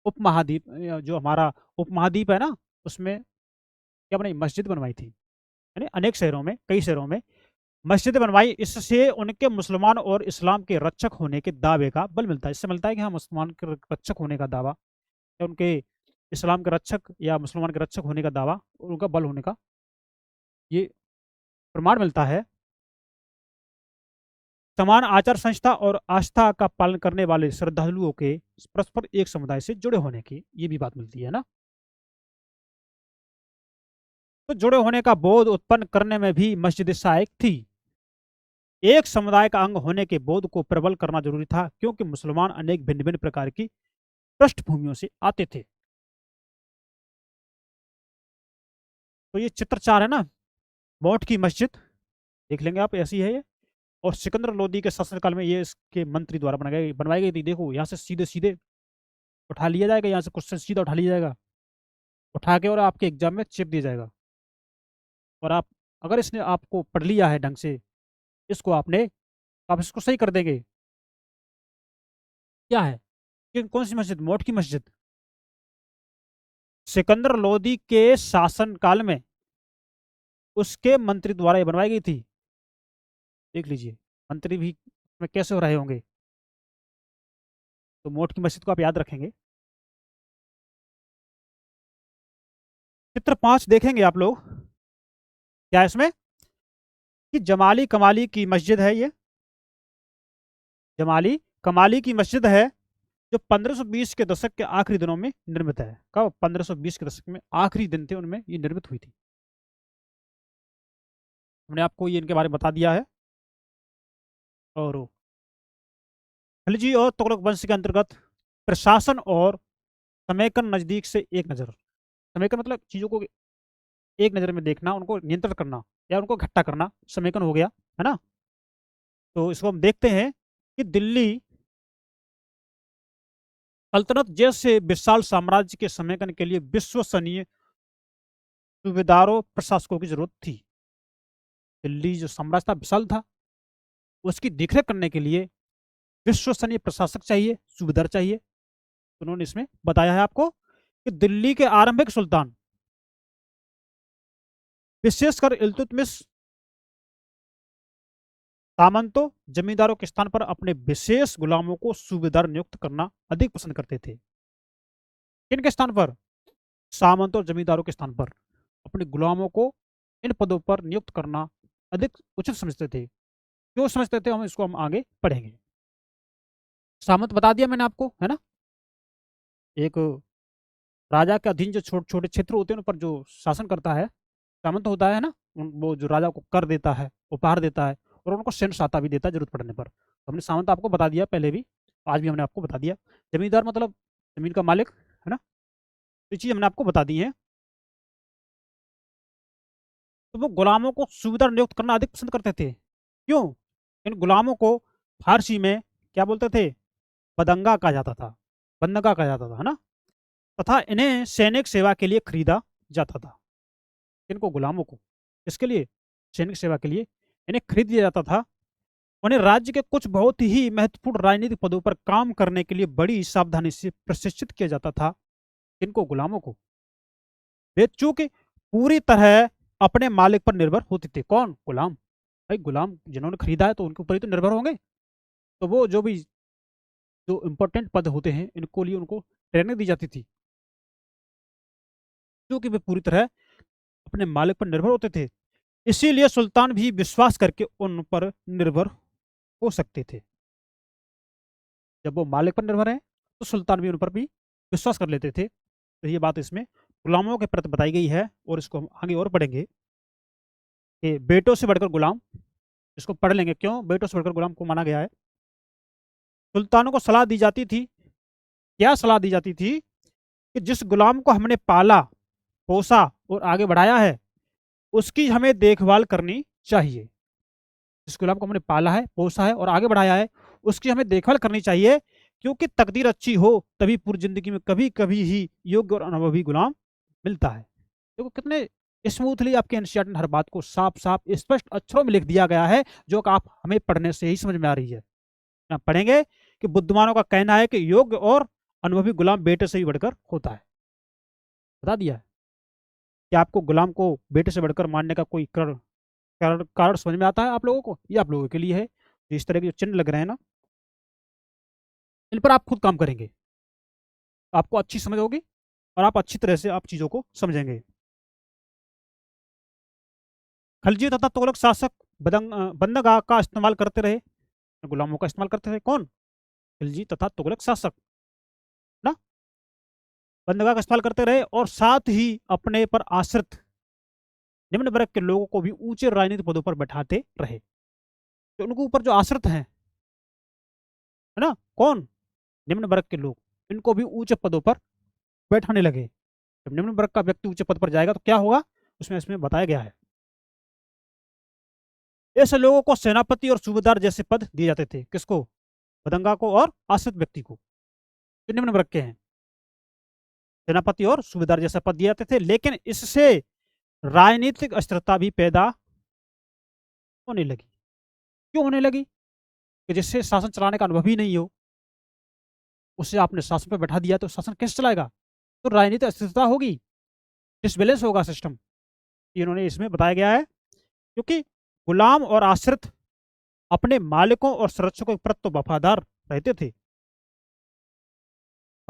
उपमहाद्वीप, जो हमारा उपमहाद्वीप है ना, उसमें क्या बनाई, मस्जिद बनवाई थी। यानी अनेक शहरों में, कई शहरों में मस्जिद बनवाई। इससे उनके मुसलमान और इस्लाम के रक्षक होने के दावे का बल मिलता है। इससे मिलता है कि हाँ, मुसलमान के रक्षक होने का दावा, या उनके इस्लाम के रक्षक या मुसलमान के रक्षक होने का दावा, उनका बल होने का ये प्रमाण मिलता है। समान आचार संहिता और आस्था का पालन करने वाले श्रद्धालुओं के परस्पर एक समुदाय से जुड़े होने की ये भी बात मिलती है ना। तो जुड़े होने का बोध उत्पन्न करने में भी मस्जिद सहायक थी। एक समुदाय का अंग होने के बोध को प्रबल करना जरूरी था, क्योंकि मुसलमान अनेक भिन्न भिन्न प्रकार की पृष्ठभूमियों से आते थे। तो ये चित्र 4 है ना, मौट की मस्जिद, देख लेंगे आप, ऐसी है ये। और सिकंदर लोदी के शासनकाल में ये इसके मंत्री द्वारा बनवाई गई थी। देखो, यहाँ से सीधे सीधे उठा लिया जाएगा, यहाँ से क्वेश्चन सीधा उठा लिया जाएगा, उठा के और आपके एग्जाम में चिप दिया जाएगा। और आप, अगर इसने आपको पढ़ लिया है ढंग से, इसको आपने, आप इसको सही कर देंगे। क्या है कि कौन सी मस्जिद? मौट की मस्जिद सिकंदर लोदी के शासन काल में उसके मंत्री द्वारा ये बनवाई गई थी। देख लीजिए, मंत्री भी में कैसे हो रहे होंगे। तो मोट की मस्जिद को आप याद रखेंगे। चित्र 5 देखेंगे आप लोग, क्या इसमें कि जमाली कमाली की मस्जिद है ये, जमाली कमाली की मस्जिद है, जो 1520 के दशक के आखिरी दिनों में निर्मित है। कब? 1520 के दशक में आखिरी दिन थे उनमें ये निर्मित हुई थी। हमने आपको ये इनके बारे में बता दिया है। और खिलजी और तुगलक वंश के अंतर्गत प्रशासन और समेकन नजदीक से एक नजर, समेकन मतलब चीजों को एक नजर में देखना, उनको नियंत्रण करना या उनको इकट्ठा करना, समेकन हो गया, है ना। तो इसको हम देखते हैं कि दिल्ली सल्तनत जैसे विशाल साम्राज्य के समेकन के लिए विश्वसनीय सूबेदारों प्रशासकों की जरूरत थी। दिल्ली जो साम्राज्य था विशाल था, उसकी देखरेख करने के लिए विश्वसनीय प्रशासक चाहिए, सूबेदार चाहिए। तो उन्होंने इसमें बताया है आपको कि दिल्ली के आरंभिक सुल्तान विशेषकर इल्तुतमिश सामंतों जमींदारों के स्थान पर अपने विशेष गुलामों को सूबेदार नियुक्त करना अधिक पसंद करते थे। किनके स्थान पर? सामंतों और जमींदारों के स्थान पर अपने गुलामों को इन पदों पर नियुक्त करना अधिक उचित समझते थे। क्यों समझते थे, हम आगे पढ़ेंगे। सामंत बता दिया मैंने आपको, है ना। एक राजा के अधीन जो छोटे छोटे क्षेत्र होते हैं उन पर जो शासन करता है सामंत होता है ना। वो जो राजा को कर देता है, उपहार देता है, और उनको सेंट साता भी देता है जरूरत पड़ने पर। तो हमने सामंत आपको बता दिया पहले भी, आज भी हमने आपको बता दिया। जमींदार मतलब जमीन का मालिक, है ना। ये चीज हमने आपको बता दी है। तो वो गुलामों को सूबेदार नियुक्त करना अधिक पसंद करते थे। क्यों? इन गुलामों को फारसी में क्या बोलते थे? बदंगा कहा जाता था, बंदगा कहा जाता था, है ना। तथा इन्हें सैनिक सेवा के लिए खरीदा जाता था। इनको गुलामों को इसके लिए, सैनिक सेवा के लिए इन्हें खरीद लिया जाता था। उन्हें राज्य के कुछ बहुत ही महत्वपूर्ण राजनीतिक पदों पर काम करने के लिए बड़ी सावधानी से प्रशिक्षित किया जाता था। इनको गुलामों को वे चूंकि पूरी तरह अपने मालिक पर निर्भर होते थे। कौन? गुलाम। भाई गुलाम जिन्होंने खरीदा है तो उनके ऊपर ही तो निर्भर होंगे। तो वो जो भी जो इंपॉर्टेंट पद होते हैं इनको लिए उनको ट्रेनिंग दी जाती थी, क्योंकि वे पूरी तरह अपने मालिक पर निर्भर होते थे। इसीलिए सुल्तान भी विश्वास करके उन पर निर्भर हो सकते थे। जब वो मालिक पर निर्भर है तो सुल्तान भी उन पर भी विश्वास कर लेते थे। तो ये बात इसमें गुलामों के प्रति बताई गई है। और इसको हम आगे और पढ़ेंगे कि बेटों से बढ़कर गुलाम, इसको पढ़ लेंगे क्यों बेटों से बढ़कर गुलाम को माना गया है। सुल्तानों को सलाह दी जाती थी, क्या सलाह दी जाती थी कि जिस गुलाम को हमने पाला, पोसा और आगे बढ़ाया है उसकी हमें देखभाल करनी चाहिए। जिस गुलाम को हमने पाला है, पोसा है और आगे बढ़ाया है उसकी हमें देखभाल करनी चाहिए, क्योंकि तकदीर अच्छी हो तभी पूरी जिंदगी में कभी कभी ही योग्य और अनुभवी गुलाम मिलता है। देखो कितने स्मूथली आपके एनसीईआरटी ने हर बात को साफ साफ स्पष्ट अक्षरों में लिख दिया गया है, जो आप हमें पढ़ने से ही समझ में आ रही है। आप पढ़ेंगे कि बुद्धिमानों का कहना है कि योग्य और अनुभवी गुलाम बेटे से भी बढ़कर होता है। बता दिया है कि आपको गुलाम को बेटे से बढ़कर मानने का कोई कारण समझ में आता है आप लोगों को? ये आप लोगों के लिए है। इस तरह के जो चिन्ह लग रहे हैं ना, इन पर आप खुद काम करेंगे, आपको अच्छी समझ होगी और आप अच्छी तरह से आप चीजों को समझेंगे। खलजी तथा तुगलक शासक बंदगा का इस्तेमाल करते रहे, गुलामों का इस्तेमाल करते थे। कौन? खिलजी तथा तुगलक शासक ना, बंदगा का इस्तेमाल करते रहे और साथ ही अपने पर आश्रित निम्न वर्ग के लोगों को भी ऊंचे राजनीतिक पदों पर बैठाते रहे। तो उनके ऊपर जो आश्रित हैं, है ना, कौन? निम्न वर्ग के लोग, इनको भी ऊंचे पदों पर बैठाने लगे। जब निम्न वर्ग का व्यक्ति ऊंचे पद पर जाएगा तो क्या होगा, उसमें इसमें बताया गया है। ऐसे लोगों को सेनापति और सूबेदार जैसे पद दिए जाते थे। किसको? बदंगा को और आश्रित व्यक्ति को, जो निम्न वर्ग के हैं। सेनापति और सूबेदार जैसा पद दिए जाते थे, लेकिन इससे राजनीतिक अस्थिरता भी पैदा होने लगी। क्यों होने लगी? कि जिससे शासन चलाने का अनुभव ही नहीं हो, उसे आपने शासन पर बैठा दिया तो शासन कैसे चलाएगा? तो राजनीतिक अस्थिरता होगी, डिसबैलेंस होगा सिस्टम। इन्होंने इसमें बताया गया है, क्योंकि गुलाम और आश्रित अपने मालिकों और संरक्षकों के प्रति तो वफादार रहते थे,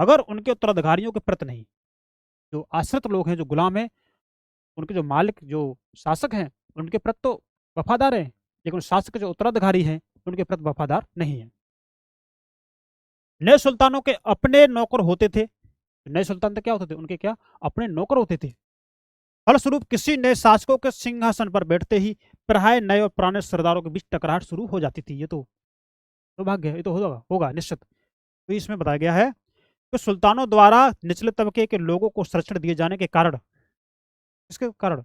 अगर उनके उत्तराधिकारियों के प्रति नहीं। जो आश्रित लोग हैं, जो गुलाम हैं, उनके जो मालिक, जो शासक हैं, उनके प्रति तो वफादार हैं, लेकिन शासक के जो उत्तराधिकारी हैं उनके प्रति वफादार नहीं है। नए सुल्तानों के अपने नौकर होते थे। नए सुल्तान तो क्या होते थे, उनके क्या अपने नौकर होते थे। फलस्वरूप किसी नए शासकों के सिंहासन पर बैठते ही प्राय नए और पुराने सरदारों के बीच टकराहट शुरू हो जाती थी। ये तो सौभाग्य है, ये तो होगा होगा निश्चित। तो इसमें बताया गया है कि सुल्तानों द्वारा निचले तबके के लोगों को संरक्षण दिए जाने के कारण, इसके कारण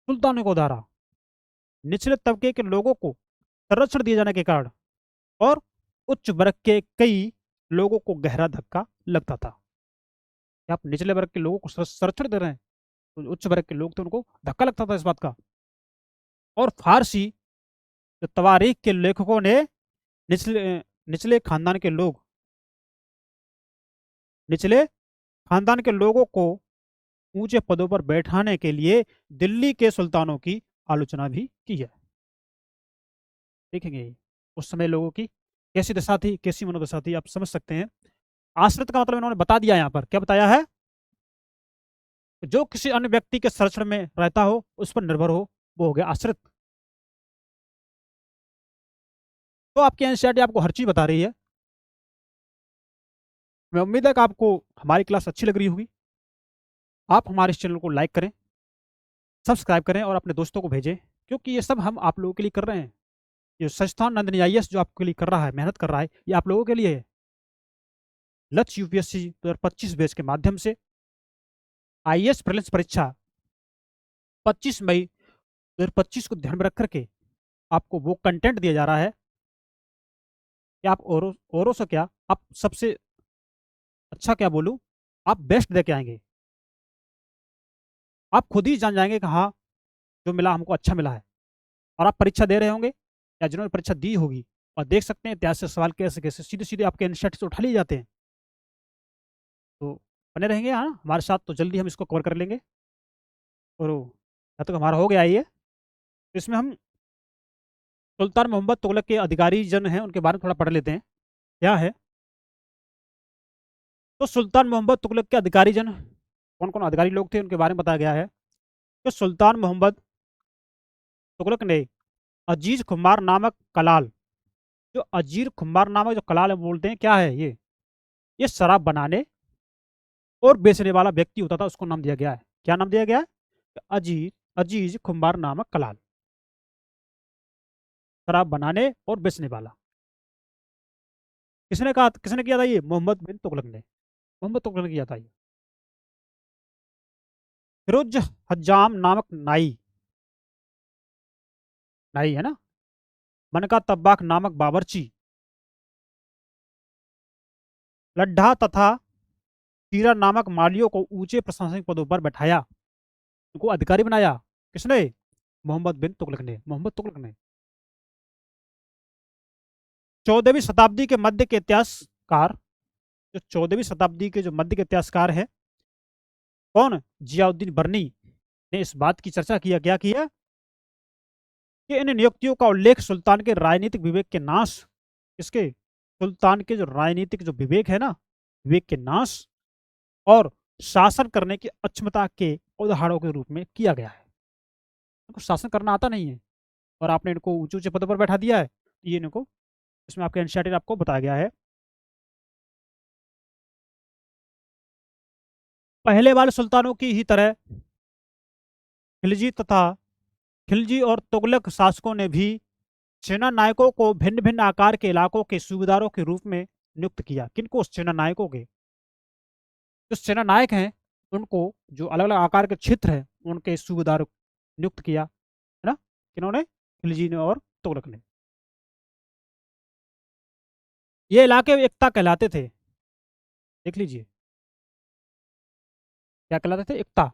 सुल्तानों को द्वारा निचले तबके के लोगों को संरक्षण दिए जाने के कारण और उच्च वर्ग के कई लोगों को गहरा धक्का लगता था कि आप निचले वर्ग के लोगों को संरक्षण दे रहे हैं, तो उच्च वर्ग के लोग थे उनको धक्का लगता था इस बात का। और फारसी जो तवारीख के लेखकों ने निचले निचले खानदान के लोग निचले खानदान के लोगों को ऊंचे पदों पर बैठाने के लिए दिल्ली के सुल्तानों की आलोचना भी की है। देखेंगे उस समय लोगों की कैसी दशा थी, कैसी मनोदशा थी, आप समझ सकते हैं। आश्रित का मतलब इन्होंने बता दिया, यहाँ पर क्या बताया है, जो किसी अन्य व्यक्ति के संरक्षण में रहता हो, उस पर निर्भर हो, वो हो गया आश्रित। तो आपकी एनसीईआरटी आपको हर चीज बता रही है। मैं उम्मीद है कि आपको हमारी क्लास अच्छी लग रही होगी। आप हमारे इस चैनल को लाइक करें, सब्सक्राइब करें और अपने दोस्तों को भेजें, क्योंकि ये सब हम आप लोगों के लिए कर रहे हैं। ये संस्थान नंदनी आईएएस जो आपके लिए कर रहा है, मेहनत कर रहा है, ये आप लोगों के लिए है। लक्ष्य यूपीएससी 2025 बैच के माध्यम से आईएएस प्रीलिम्स परीक्षा 25 मई 2025 को ध्यान में रख करके आपको वो कंटेंट दिया जा रहा है कि आप औरों से क्या, आप सबसे अच्छा क्या बोलूं, आप बेस्ट दे के आएंगे। आप खुद ही जान जाएंगे कि हाँ, जो मिला हमको अच्छा मिला है। और आप परीक्षा दे रहे होंगे या जिन्होंने परीक्षा दी होगी, और देख सकते हैं इतिहास से सवाल कैसे कैसे सीधे सीधे आपके एनसीईआरटी से उठा लिए जाते हैं। तो बने रहेंगे हाँ हमारे साथ, तो जल्दी हम इसको कवर कर लेंगे। और जब तक हमारा हो गया ये, तो इसमें हम सुल्तान मोहम्मद तुगलक के अधिकारी जन हैं उनके बारे में थोड़ा पढ़ लेते हैं क्या है। तो सुल्तान मोहम्मद तुगलक के अधिकारी जन कौन कौन अधिकारी लोग थे, उनके बारे में बताया गया है कि सुल्तान मोहम्मद तुगलक ने अजीज खुमार नामक कलाल, जो अजीर खुमार नामक जो कलाल बोलते हैं, क्या है ये शराब बनाने और बेचने वाला व्यक्ति होता था, उसको नाम दिया गया है। क्या नाम दिया गया है, अजीज अजीज खुमार नामक कलाल, शराब बनाने और बेचने वाला। किसने कहा, किसने किया था ये, मोहम्मद बिन तुगलक ने, मोहम्मद तुगलक ने किया था ये। फिरोज हज्जाम नामक नाई, नाई है ना, मनका तब्बाक नामक बावर्ची, लड्ढा तथा शीरा नामक मालियों को ऊंचे प्रशासनिक पदों पर बैठाया, उनको अधिकारी बनाया। किसने, मोहम्मद बिन तुगलक ने, मोहम्मद तुगलक ने। 14वीं शताब्दी के मध्य के इतिहासकार, जो 14वीं शताब्दी के जो मध्य के इतिहासकार है कौन, जियाउद्दीन बर्नी, ने इस बात की चर्चा किया, क्या किया, कि इन नियुक्तियों का उल्लेख सुल्तान के राजनीतिक विवेक के नाश, इसके सुल्तान के जो राजनीतिक जो विवेक है ना, विवेक के नाश और शासन करने की अक्षमता के उदाहरणों के रूप में किया गया है। इनको शासन करना आता नहीं है और आपने इनको ऊंचे ऊंचे पदों पर बैठा दिया है, ये इनको इसमें आपके एनसीईआरटी आपको बताया गया है। पहले वाले सुल्तानों की ही तरह खिलजी तथा खिलजी और तुगलक शासकों ने भी सेना नायकों को भिन्न भिन्न आकार के इलाकों के सूबेदारों के रूप में नियुक्त किया। किनको, सेना नायकों के, जो सेना नायक हैं उनको जो अलग अलग आकार के क्षेत्र हैं उनके सूबेदार नियुक्त किया, है ना, किन्होंने, खिलजी ने और तुगलक ने। ये इलाके एकता कहलाते थे, देख लीजिए क्या कहलाते थे, एकता।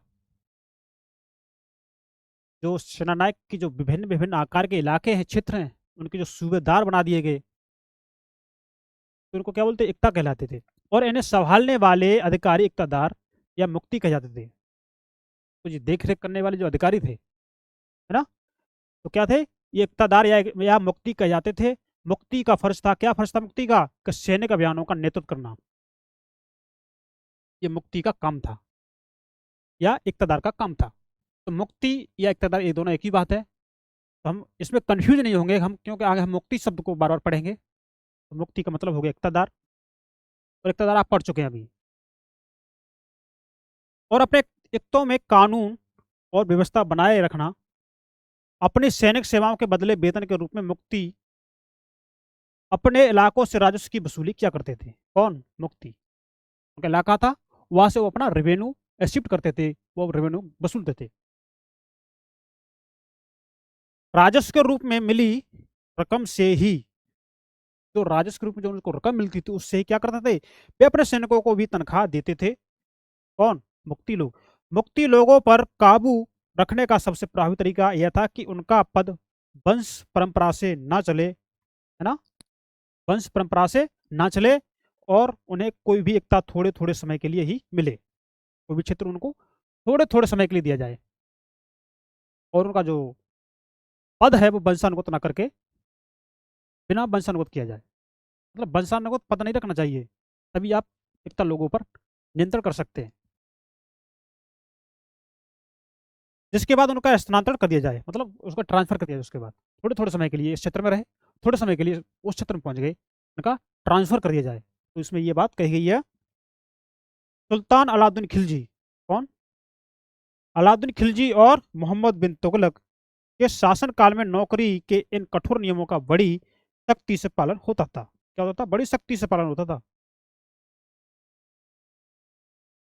जो सेनानायक की जो विभिन्न विभिन्न आकार के इलाके हैं, क्षेत्र हैं, उनके जो सूबेदार बना दिए गए, तो उनको क्या बोलते, एकता कहलाते थे। और इन्हें संभालने वाले अधिकारी इक्तादार या मुक्ति कहे जाते थे। तो ये देख रेख करने वाले जो अधिकारी थे, है ना, तो क्या थे, ये इक्तादार या मुक्ति कहे जाते थे। मुक्ति का फर्ज था, क्या फर्ज था मुक्ति का, कि सैनिक अभियानों का नेतृत्व करना। ये मुक्ति का काम था या इक्तदार का काम था। तो मुक्ति या इक्तदार ये दोनों एक ही बात है, तो हम इसमें कंफ्यूज नहीं होंगे हम, क्योंकि आगे हम मुक्ति शब्द को बार बार पढ़ेंगे। तो मुक्ति का मतलब हो गया इक्तदार, और इक्तदार आप पढ़ चुके हैं अभी। और अपने हितों में कानून और व्यवस्था बनाए रखना, अपनी सैनिक सेवाओं के बदले वेतन के रूप में मुक्ति अपने इलाकों से राजस्व की वसूली किया करते थे। कौन? मुक्ति। उनका इलाका था, वहां से वो अपना रेवेन्यू शिफ्ट करते थे, वो रेवेन्यू वसूलते थे। राजस्व के रूप में मिली रकम से ही, जो राजस्व के रूप में जो उनको रकम मिलती थी उससे ही क्या करते थे, वे अपने सैनिकों को भी तनख्वाह देते थे। कौन? मुक्ति लोग। मुक्ति लोगों पर काबू रखने का सबसे प्रभावी तरीका यह था कि उनका पद वंश परंपरा से ना चले, है ना, वंश परंपरा से ना चले, और उन्हें कोई भी एकता थोड़े थोड़े समय के लिए ही मिले, कोई भी क्षेत्र उनको थोड़े थोड़े समय के लिए दिया जाए, और उनका जो पद है वो वंशानुगत ना करके बिना वंशानुगत किया जाए। मतलब वंशानुगत पद नहीं रखना चाहिए, तभी आप एकता लोगों पर नियंत्रण कर सकते हैं। जिसके बाद उनका स्थानांतरण कर दिया जाए, मतलब उसका ट्रांसफर कर दिया जाए, उसके बाद थोड़े थोड़े समय के लिए इस क्षेत्र में रहे, थोड़े समय के लिए उस क्षेत्र में पहुंच गए, उनका ट्रांसफर कर दिया जाए। तो इसमें ये बात कही गई है। सुल्तान अलाउद्दीन खिलजी। कौन? अलाउद्दीन खिलजी और मोहम्मद बिन तुगलक के शासन काल में नौकरी के इन कठोर नियमों का बड़ी सख्ती से पालन होता था। क्या होता था? बड़ी सख्ती से पालन होता था,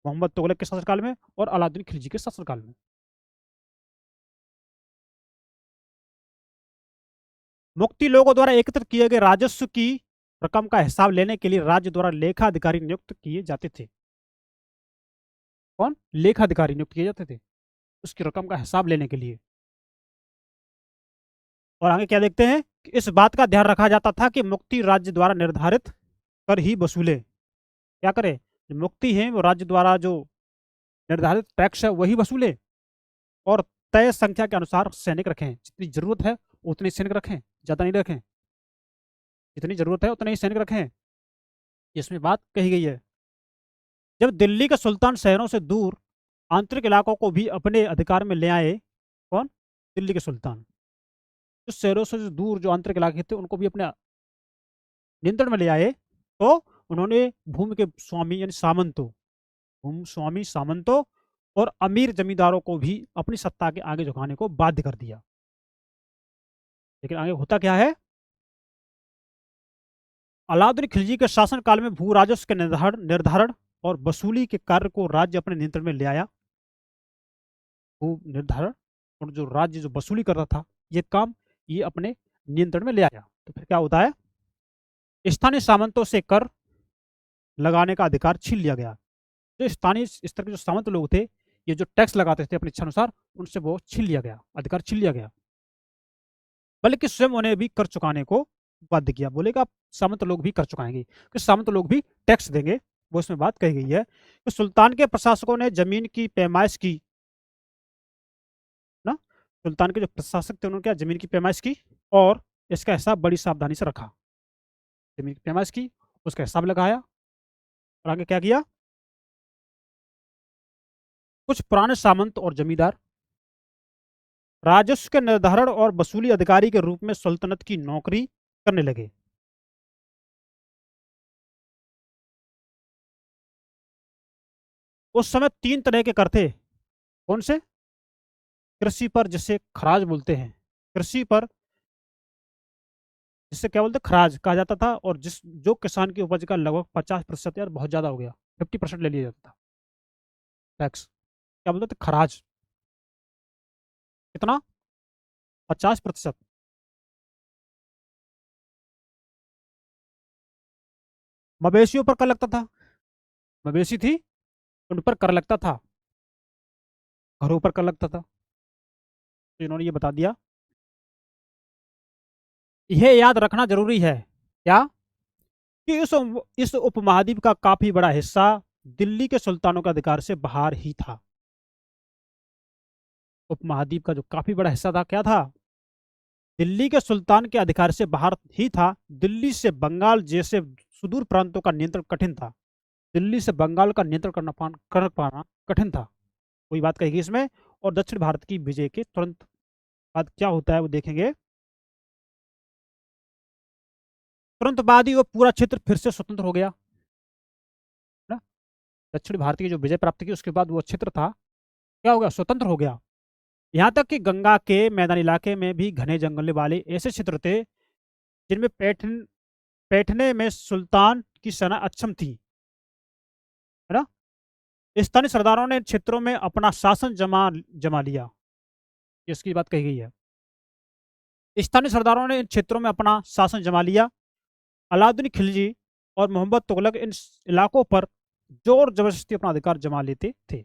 मोहम्मद तुगलक के शासनकाल में और अलाउद्दीन खिलजी के शासनकाल में। मुक्ति लोगों द्वारा एकत्रित किए गए राजस्व की रकम का हिसाब लेने के लिए राज्य द्वारा लेखा अधिकारी नियुक्त किए जाते थे। कौन? लेखा अधिकारी नियुक्त किए जाते थे उसकी रकम का हिसाब लेने के लिए। और आगे क्या देखते हैं कि इस बात का ध्यान रखा जाता था कि मुक्ति राज्य द्वारा निर्धारित कर ही वसूले। क्या करे? मुक्ति है वो राज्य द्वारा जो निर्धारित टैक्स है वही वसूले, और तय संख्या के अनुसार सैनिक रखें, जितनी जरूरत है उतने सैनिक रखें, ज्यादा नहीं रखें, जितनी जरूरत है उतने ही सैनिक रखें। इसमें बात कही गई है। जब दिल्ली के सुल्तान शहरों से दूर आंतरिक इलाकों को भी अपने अधिकार में ले आए। कौन? दिल्ली के सुल्तान। जो शहरों से जो दूर जो आंतरिक इलाके थे उनको भी अपने नियंत्रण में ले आए, तो उन्होंने भूमि के स्वामी यानी सामंतों, भूमि स्वामी सामंतों और अमीर जमींदारों को भी अपनी सत्ता के आगे झुकाने को बाध्य कर दिया। लेकिन आगे होता क्या है? अलाउद्दीन खिलजी के शासनकाल में भू राजस्व के निर्धारण और वसूली के कार्य को राज्य अपने नियंत्रण में ले आया। भू निर्धारण और जो राज्य जो वसूली कर रहा था ये काम, ये अपने नियंत्रण में ले आया। तो फिर क्या होता है? स्थानीय सामंतों से कर लगाने का अधिकार छीन लिया गया। जो स्थानीय स्तर के जो सामंत लोग थे, ये जो टैक्स लगाते थे अपनी इच्छा अनुसार, उनसे वो छीन लिया गया, अधिकार छीन लिया गया। बल्कि स्वयं उन्हें भी कर चुकाने को बाध्य किया। बोलेगा सामंत लोग भी कर चुकाएंगे, कि सामंत लोग भी टैक्स देंगे। वो इसमें बात कही गई है कि सुल्तान के प्रशासकों ने जमीन की पैमाइश की ना, सुल्तान के जो प्रशासक थे उन्होंने क्या जमीन की पैमाइश की और इसका हिसाब बड़ी सावधानी से रखा। जमीन की पैमाइश की, उसका हिसाब लगाया, और आगे क्या किया? कुछ पुराने सामंत और जमींदार राजस्व के निर्धारण और वसूली अधिकारी के रूप में सल्तनत की नौकरी करने लगे। उस समय तीन तरह के कर थे। कौन से? कृषि पर, जिसे खराज बोलते हैं, कृषि पर जिससे क्या बोलते, खराज कहा जाता था, और जिस जो किसान की उपज का लगभग 50%, यार बहुत ज्यादा हो गया, 50% ले लिया जाता था टैक्स। क्या बोलते थे? खराज। कितना? 50%। मवेशियों पर कर लगता था, मवेशी थी उन पर कर लगता था, घरों पर कर लगता था। तो इन्होंने ये बता दिया। यह याद रखना जरूरी है क्या, कि इस उपमहाद्वीप का काफी बड़ा हिस्सा दिल्ली के सुल्तानों के अधिकार से बाहर ही था। उपमहाद्वीप का जो काफी बड़ा हिस्सा था, क्या था? दिल्ली के सुल्तान के अधिकार से बाहर ही था। दिल्ली से बंगाल जैसे सुदूर प्रांतों का नियंत्रण कठिन था। दिल्ली से बंगाल का नियंत्रण कर पाना कठिन था, वही बात कही गई इसमें। और दक्षिण भारत की विजय के तुरंत बाद क्या होता है वो देखेंगे। तुरंत बाद ही वो पूरा क्षेत्र फिर से स्वतंत्र हो गया ना। दक्षिण भारत की जो विजय प्राप्त की उसके बाद वो क्षेत्र था, क्या हो गया, स्वतंत्र हो गया। यहाँ तक कि गंगा के मैदानी इलाके में भी घने जंगल वाले ऐसे क्षेत्र थे जिनमें बैठने में सुल्तान की सेना अक्षम थी, है ना। स्थानीय सरदारों ने इन क्षेत्रों में अपना शासन जमा जमा लिया, इसकी बात कही गई है। स्थानीय सरदारों ने इन क्षेत्रों में अपना शासन जमा लिया। अलाउद्दीन खिलजी और मोहम्मद तुगलक इन इलाकों पर जोर जबरदस्ती अपना अधिकार जमा लेते थे,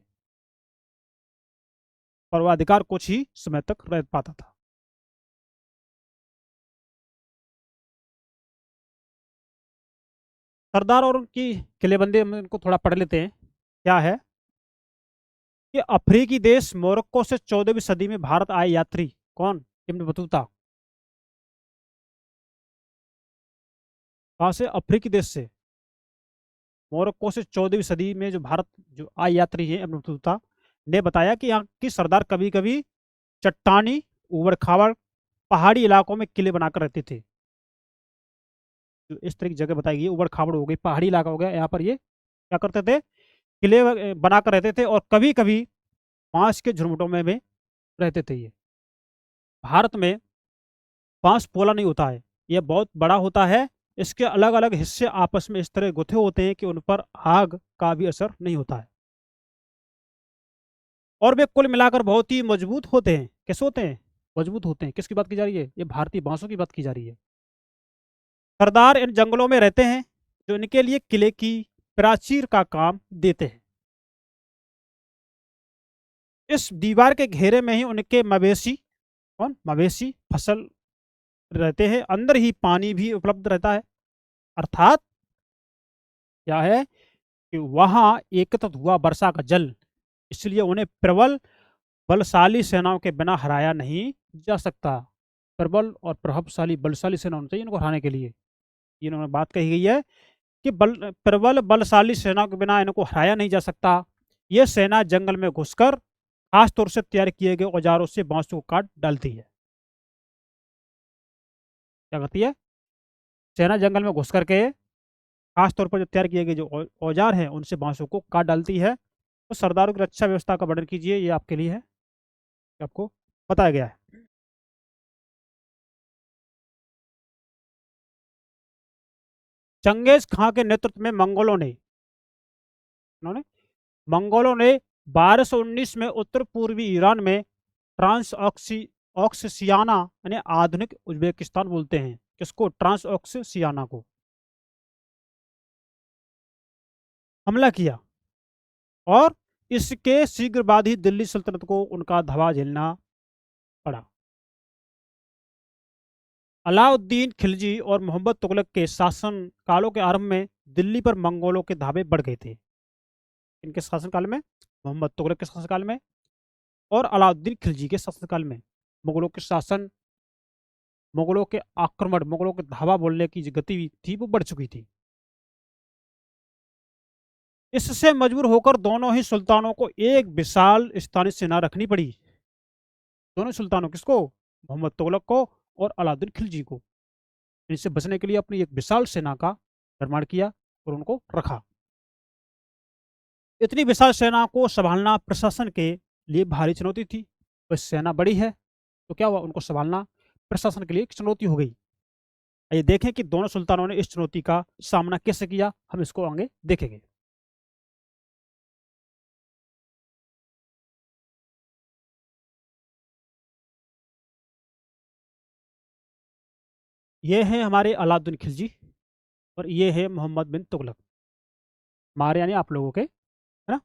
पर वह अधिकार कुछ ही समय तक रह पाता था। सरदार और उनकी किलेबंदी में इनको थोड़ा पढ़ लेते हैं। क्या है कि अफ्रीकी देश मोरक्को से 14वीं सदी में भारत आए यात्री कौन, इब्न बतूता। कहाँ से, अफ्रीकी देश से, मोरक्को से 14वीं सदी में जो भारत जो आए यात्री हैं इब्न बतूता ने बताया कि यहाँ की सरदार कभी कभी चट्टानी, उबड़ खाबड़ पहाड़ी इलाकों में किले बनाकर रहते थे। जो इस तरह की जगह बताई गई, उबड़ खाबड़ हो गई, पहाड़ी इलाका हो गया, यहाँ पर ये क्या करते थे, किले बनाकर रहते थे। और कभी कभी बांस के झुरमुटों में रहते थे। ये भारत में बांस पोला नहीं होता है, यह बहुत बड़ा होता है। इसके अलग अलग हिस्से आपस में इस तरह गुथे होते हैं कि उन पर आग का भी असर नहीं होता है, और वे कुल मिलाकर बहुत ही मजबूत होते हैं। कैसे होते हैं, मजबूत होते हैं। किसकी बात की जा रही है, ये भारतीय बांसों की बात की जा रही है। सरदार इन जंगलों में रहते हैं जो इनके लिए किले की प्राचीर का काम देते हैं। इस दीवार के घेरे में ही उनके मवेशी, कौन, मवेशी फसल रहते हैं। अंदर ही पानी भी उपलब्ध रहता है, अर्थात क्या है कि वहां एकत्रित हुआ वर्षा का जल, इसलिए उन्हें प्रबल बलशाली सेनाओं के बिना हराया नहीं जा सकता। प्रबल और प्रभावशाली बलशाली सेना होनी चाहिए इनको हराने के लिए। इन्होंने बात कही गई है कि प्रबल बलशाली सेना के बिना इनको हराया नहीं जा सकता। यह सेना जंगल में घुसकर खास तौर से तैयार किए गए औजारों से बांसों को काट डालती है। क्या करती है, सेना जंगल में घुस करके खास तौर पर जो तैयार किए गए जो औजार हैं उनसे बांसों को काट डालती है। तो सरदारों की रक्षा व्यवस्था का वर्णन कीजिए, ये आपके लिए है, आपको बताया गया है। चंगेज खां के नेतृत्व में उन्होंने मंगोलों ने 1219 में उत्तर पूर्वी ईरान में ट्रांस ऑक्सियाना यानी आधुनिक उज्बेकिस्तान बोलते हैं, किसको, ट्रांस ऑक्सियाना को हमला किया। और इसके शीघ्र बाद ही दिल्ली सल्तनत को उनका धवा झेलना पड़ा। अलाउद्दीन खिलजी और मोहम्मद तुगलक के शासन कालों के आरंभ में दिल्ली पर मंगोलों के धावे बढ़ गए थे। इनके शासनकाल में, मोहम्मद तुगलक के शासनकाल में और अलाउद्दीन खिलजी के शासनकाल में मुगलों के शासन, मुगलों के आक्रमण, मुगलों के धावा बोलने की जो गति थी वो बढ़ चुकी थी। इससे मजबूर होकर दोनों ही सुल्तानों को एक विशाल स्थानीय सेना रखनी पड़ी। दोनों सुल्तानों, किसको, मोहम्मद तुगलक को और अलाउद्दीन खिलजी को। इनसे बचने के लिए अपनी एक विशाल सेना का निर्माण किया और उनको रखा। इतनी विशाल सेना को संभालना प्रशासन के लिए भारी चुनौती थी। बस सेना बड़ी है तो क्या हुआ, उनको संभालना प्रशासन के लिए एक चुनौती हो गई। आइए देखें कि दोनों सुल्तानों ने इस चुनौती का सामना कैसे किया, हम इसको आगे देखेंगे। ये है हमारे अलाउद्दीन खिलजी और ये है मोहम्मद बिन तुगलक, हमारे यानी आप लोगों के, है ना।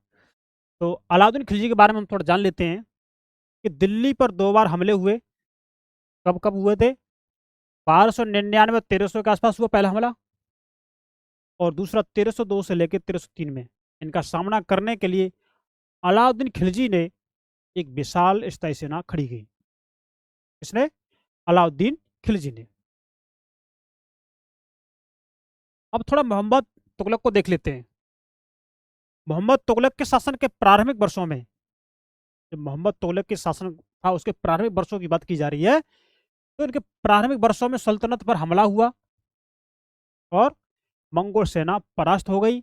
तो अलाउद्दीन खिलजी के बारे में हम थोड़ा जान लेते हैं कि दिल्ली पर 2 बार हमले हुए। कब कब हुए थे, 1299 1300 के आसपास हुआ पहला हमला, और दूसरा 1302 से लेकर 1303 में। इनका सामना करने के लिए अलाउद्दीन खिलजी ने एक विशाल स्थायी सेना खड़ी की। इसने, अलाउद्दीन खिलजी ने। अब थोड़ा मोहम्मद तुगलक को देख लेते हैं। मोहम्मद तुगलक के शासन के प्रारंभिक वर्षों में, जब मोहम्मद तुगलक के शासन था उसके प्रारंभिक वर्षों की बात की जा रही है, तो इनके प्रारंभिक वर्षों में सल्तनत पर हमला हुआ और मंगोल सेना परास्त हो गई।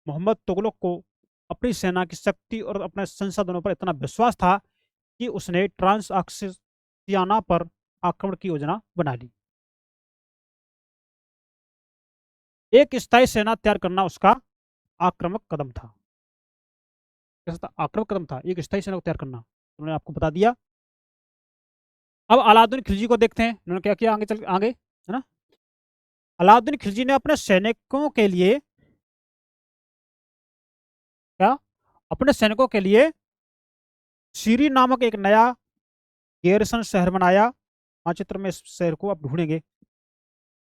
मोहम्मद तुगलक को अपनी सेना की शक्ति और अपने संसाधनों पर इतना विश्वास था कि उसने ट्रांसआक्सियाना पर आक्रमण की योजना बना ली। एक स्थायी सेना तैयार करना उसका आक्रामक कदम था। कैसा था? आक्रामक कदम था, एक स्थायी सेना को तैयार करना, उन्होंने आपको बता दिया। अब अलाउद्दीन खिलजी को देखते हैं, उन्होंने क्या किया आगे चल आगे, है ना। अलाउद्दीन खिलजी ने अपने सैनिकों के लिए क्या, अपने सैनिकों के लिए सीरी नामक एक नया गेरसन शहर बनाया। मानचित्र में इस शहर को आप ढूंढेंगे।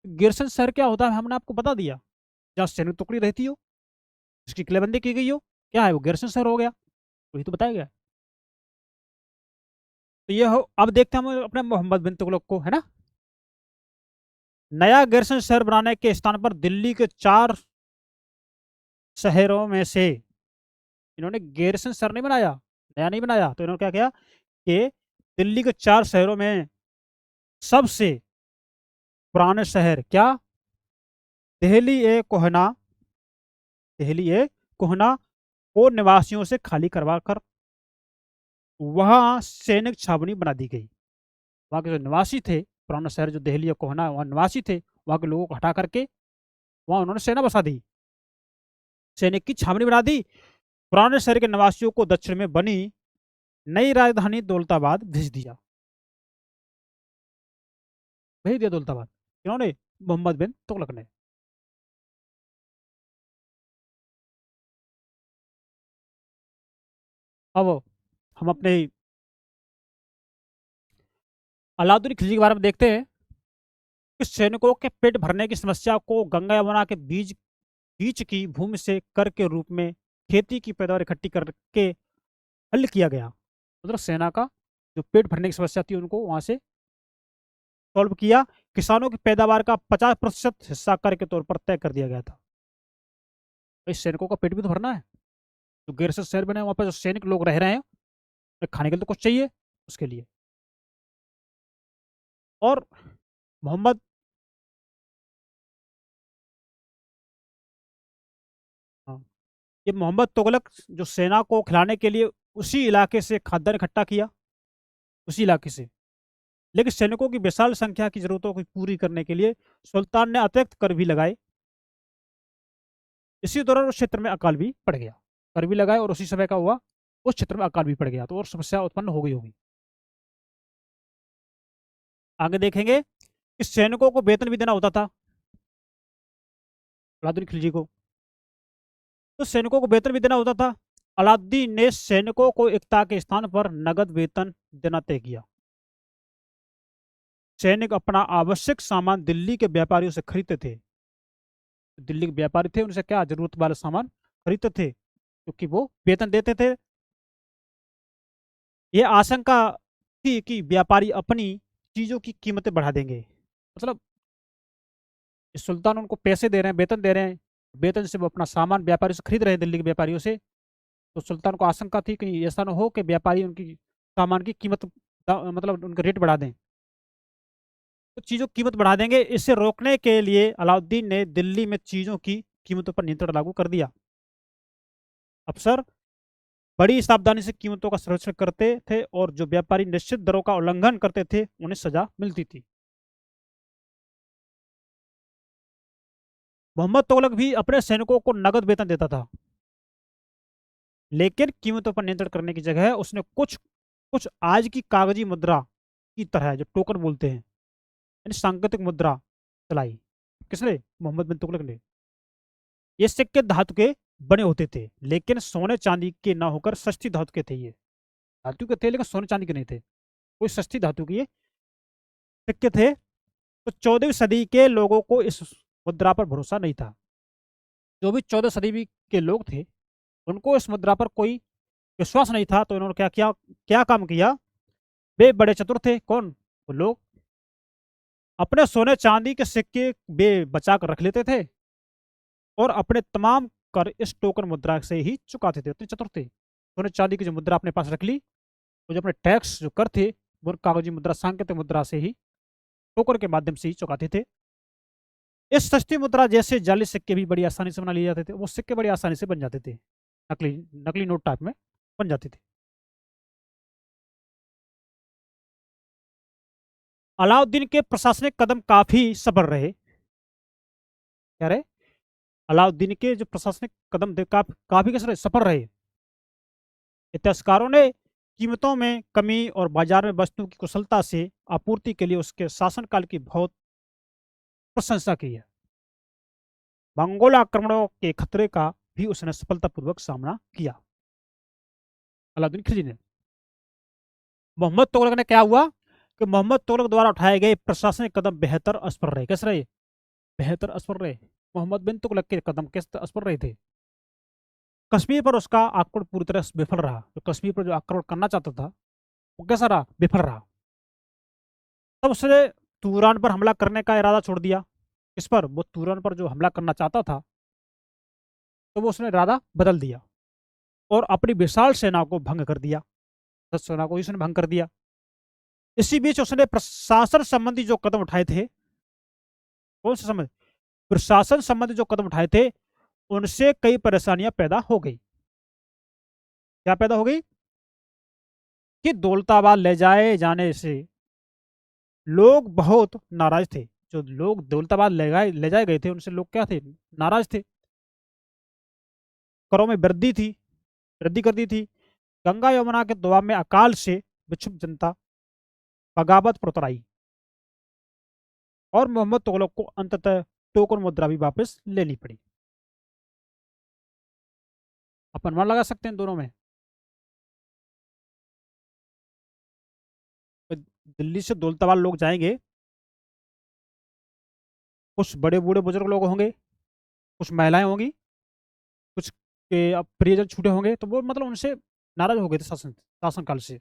गेरसन शहर क्या होता है हमने आपको बता दिया, जहाँ सैनिक टुकड़ी रहती हो, जिसकी किलेबंदी की गई हो, क्या है वो गेरसन शहर हो गया, वही तो बताया गया। तो ये हो, अब देखते हैं हम अपने मोहम्मद बिन तुगलक को, है ना। नया गेरसन शहर बनाने के स्थान पर दिल्ली के 4 शहरों में से इन्होंने गेरसन शहर नहीं बनाया, नया नहीं बनाया, तो इन्होंने क्या किया कि दिल्ली के 4 शहरों में सबसे पुराने शहर क्या, दिल्ली ए कोहना, दिल्ली ए कोहना को निवासियों से खाली करवा कर वहां सैनिक छावनी बना दी गई। वहां के जो निवासी थे, पुराना शहर जो दिल्ली ए कोहना, वहां निवासी थे, वहां के लोगों को हटा करके वहां उन्होंने सेना बसा दी, सैनिक की छावनी बना दी। पुराने शहर के निवासियों को दक्षिण में बनी नई राजधानी दौलताबाद भेज दिया दौलताबाद। इन्होंने मोहम्मद बिन तुगलक ने। अब हम अपने अलाउद्दीन खिलजी के बारे में देखते हैं कि सैनिकों के पेट भरने की समस्या को गंगा यमुना के बीच की भूमि से कर के रूप में खेती की पैदावार इकट्ठी करके हल किया गया। मतलब सेना का जो पेट भरने की समस्या थी उनको वहां से सॉल्व किया। किसानों की पैदावार का 50% हिस्सा कर के तौर पर तय कर दिया गया था। इस सैनिकों का पेट भी तो भरना है, जो गैर से शहर बने वहां पर जो सैनिक लोग रह रहे हैं, खाने के लिए तो कुछ चाहिए उसके लिए। और मोहम्मद हाँ, ये मोहम्मद तुगलक जो सेना को खिलाने के लिए उसी इलाके से खाद्यान्न इकट्ठा किया, उसी इलाके से। लेकिन सैनिकों की विशाल संख्या की जरूरतों को पूरी करने के लिए सुल्तान ने अतिरिक्त कर भी लगाए। इसी दौरान उस क्षेत्र में अकाल भी पड़ गया, कर भी लगाए और उसी समय का हुआ उस क्षेत्र में अकाल भी पड़ गया, तो और समस्या उत्पन्न हो गई होगी। आगे देखेंगे कि सैनिकों को वेतन भी देना होता था अलाउद्दीन खिलजी को, तो सैनिकों को वेतन भी देना होता था। अलाउद्दीन ने सैनिकों को एकता के स्थान पर नगद वेतन देना तय किया। सैनिक अपना आवश्यक सामान दिल्ली के व्यापारियों से खरीदते थे। दिल्ली के व्यापारी थे, उनसे क्या जरूरत वाले सामान खरीदते थे क्योंकि वो वेतन देते थे। ये आशंका थी कि व्यापारी अपनी चीजों की कीमतें बढ़ा देंगे। मतलब सुल्तान उनको पैसे दे रहे हैं, वेतन दे रहे हैं, वेतन से वो अपना सामान व्यापारियों से खरीद रहे हैं, दिल्ली के व्यापारियों से। तो सुल्तान को आशंका थी कि ऐसा ना हो कि व्यापारी उनकी सामान की कीमत मतलब उनका रेट बढ़ा दें, तो चीज़ों की कीमत बढ़ा देंगे। इसे रोकने के लिए अलाउद्दीन ने दिल्ली में चीज़ों की कीमतों पर नियंत्रण लागू कर दिया। अफसर बड़ी सावधानी से कीमतों का संरक्षण करते थे और जो व्यापारी निश्चित दरों का उल्लंघन करते थे उन्हें सजा मिलती थी। मोहम्मद तुगलक भी अपने सैनिकों को नगद वेतन देता था, लेकिन कीमतों पर नियंत्रण करने की जगह उसने कुछ कुछ आज की कागजी मुद्रा की तरह जो टोकन बोलते हैं, यानी सांकेतिक मुद्रा चलाई। किसने? मोहम्मद बिन तुगलक ने। ये सिक्के धातु के बने होते थे, लेकिन सोने चांदी के ना होकर सस्ती धातु के थे। ये धातु के थे लेकिन सोने चांदी के नहीं थे, कोई सस्ती धातु के ये सिक्के थे। तो 14वीं सदी के लोगों को इस मुद्रा पर भरोसा नहीं था। जो भी 14 सदी के लोग थे उनको इस मुद्रा पर कोई विश्वास नहीं था। तो इन्होंने क्या किया, क्या काम किया, वे बड़े चतुर थे। कौन? वो लोग अपने सोने चांदी के सिक्के वे बचा कर रख लेते थे और अपने तमाम कर इस टोकन मुद्रा से ही चुकाते थे। इतने चतुर थे। सोने चांदी की जो मुद्रा अपने पास रख ली, वो जो अपने टैक्स जो कर थे वो कागजी मुद्रा, सांकेतिक मुद्रा से ही, टोकन के माध्यम से ही चुकाते थे। इस सस्ती मुद्रा जैसे जाली सिक्के भी बड़ी आसानी से बना लिए जाते थे। वो सिक्के बड़ी आसानी से बन जाते थे, नकली नकली नोट टाइप में बन जाते थे। अलाउद्दीन के प्रशासनिक कदम काफी सफल रहे। क्या रहे? अलाउद्दीन के जो प्रशासनिक कदम थे काफी कैसे सफल रहे। इतिहासकारों ने कीमतों में कमी और बाजार में वस्तुओं की कुशलता से आपूर्ति के लिए उसके शासनकाल की बहुत प्रशंसा की है। मंगोल आक्रमणों के खतरे का भी उसने सफलतापूर्वक सामना किया, अलाउद्दीन खिलजी ने। मोहम्मद तुगलक ने क्या हुआ कि मोहम्मद तुगलक द्वारा उठाए गए प्रशासनिक कदम बेहतर असफल रहे। कैसे रहे? बेहतर असफल रहे। मोहम्मद बिन तुगलक के कदम किस असफल रहे थे? कश्मीर पर उसका आक्रमण पूरी तरह विफल रहा। जो कश्मीर पर जो आक्रमण करना चाहता था वो कैसा रहा? विफल रहा। तब उसने तुरान पर हमला करने का इरादा छोड़ दिया। किस पर? वो तुरान पर जो हमला करना चाहता था, तो वो उसने इरादा बदल दिया और अपनी विशाल सेना को भंग कर दिया। 10 सेना को उसने भंग कर दिया। इसी बीच उसने प्रशासन संबंधी जो कदम उठाए थे, कौन से संबंध? प्रशासन संबंधी जो कदम उठाए थे उनसे कई परेशानियां पैदा हो गई। क्या पैदा हो गई? कि दौलताबाद ले जाए जाने से लोग बहुत नाराज थे। जो लोग दौलताबाद ले जाए गए थे उनसे लोग क्या थे? नाराज थे। करों में वृद्धि कर दी थी। गंगा यमुना के दबाव में अकाल से विक्षुब्ध जनता बगावत पर उतर आई और मोहम्मद तुगलक को अंततः टोकन मुद्रा भी वापस लेनी पड़ी। अपन मन लगा सकते हैं दोनों में। तो दिल्ली से दौलताबाद लोग जाएंगे, कुछ बड़े बूढ़े बुजुर्ग लोग होंगे, कुछ महिलाएं होंगी, कुछ के प्रियजन छूटे होंगे, तो वो मतलब उनसे नाराज हो गए थे शासनकाल से,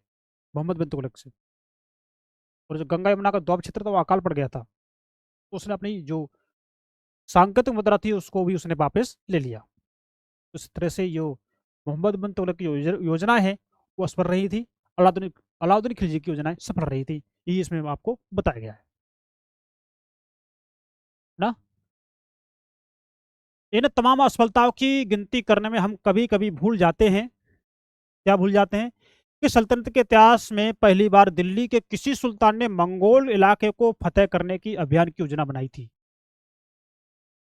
मोहम्मद बिन तुगलक से। और जो गंगा यमुना का द्वीप क्षेत्र था वो अकाल पड़ गया था, तो उसने अपनी जो सांकेतिक मुद्रा थी उसको भी उसने वापस ले लिया। उस तरह से जो मोहम्मद बिन तुगलक की योजना है वो असफल रही थी। अलाउद्दीन अलाउद्दीन खिलजी की योजनाएं सफल रही थी। यही इसमें आपको बताया गया है ना। इन तमाम असफलताओं की गिनती करने में हम कभी कभी भूल जाते हैं। क्या भूल जाते हैं? कि सल्तनत के इतिहास में पहली बार दिल्ली के किसी सुल्तान ने मंगोल इलाके को फतेह करने की अभियान की योजना बनाई थी, है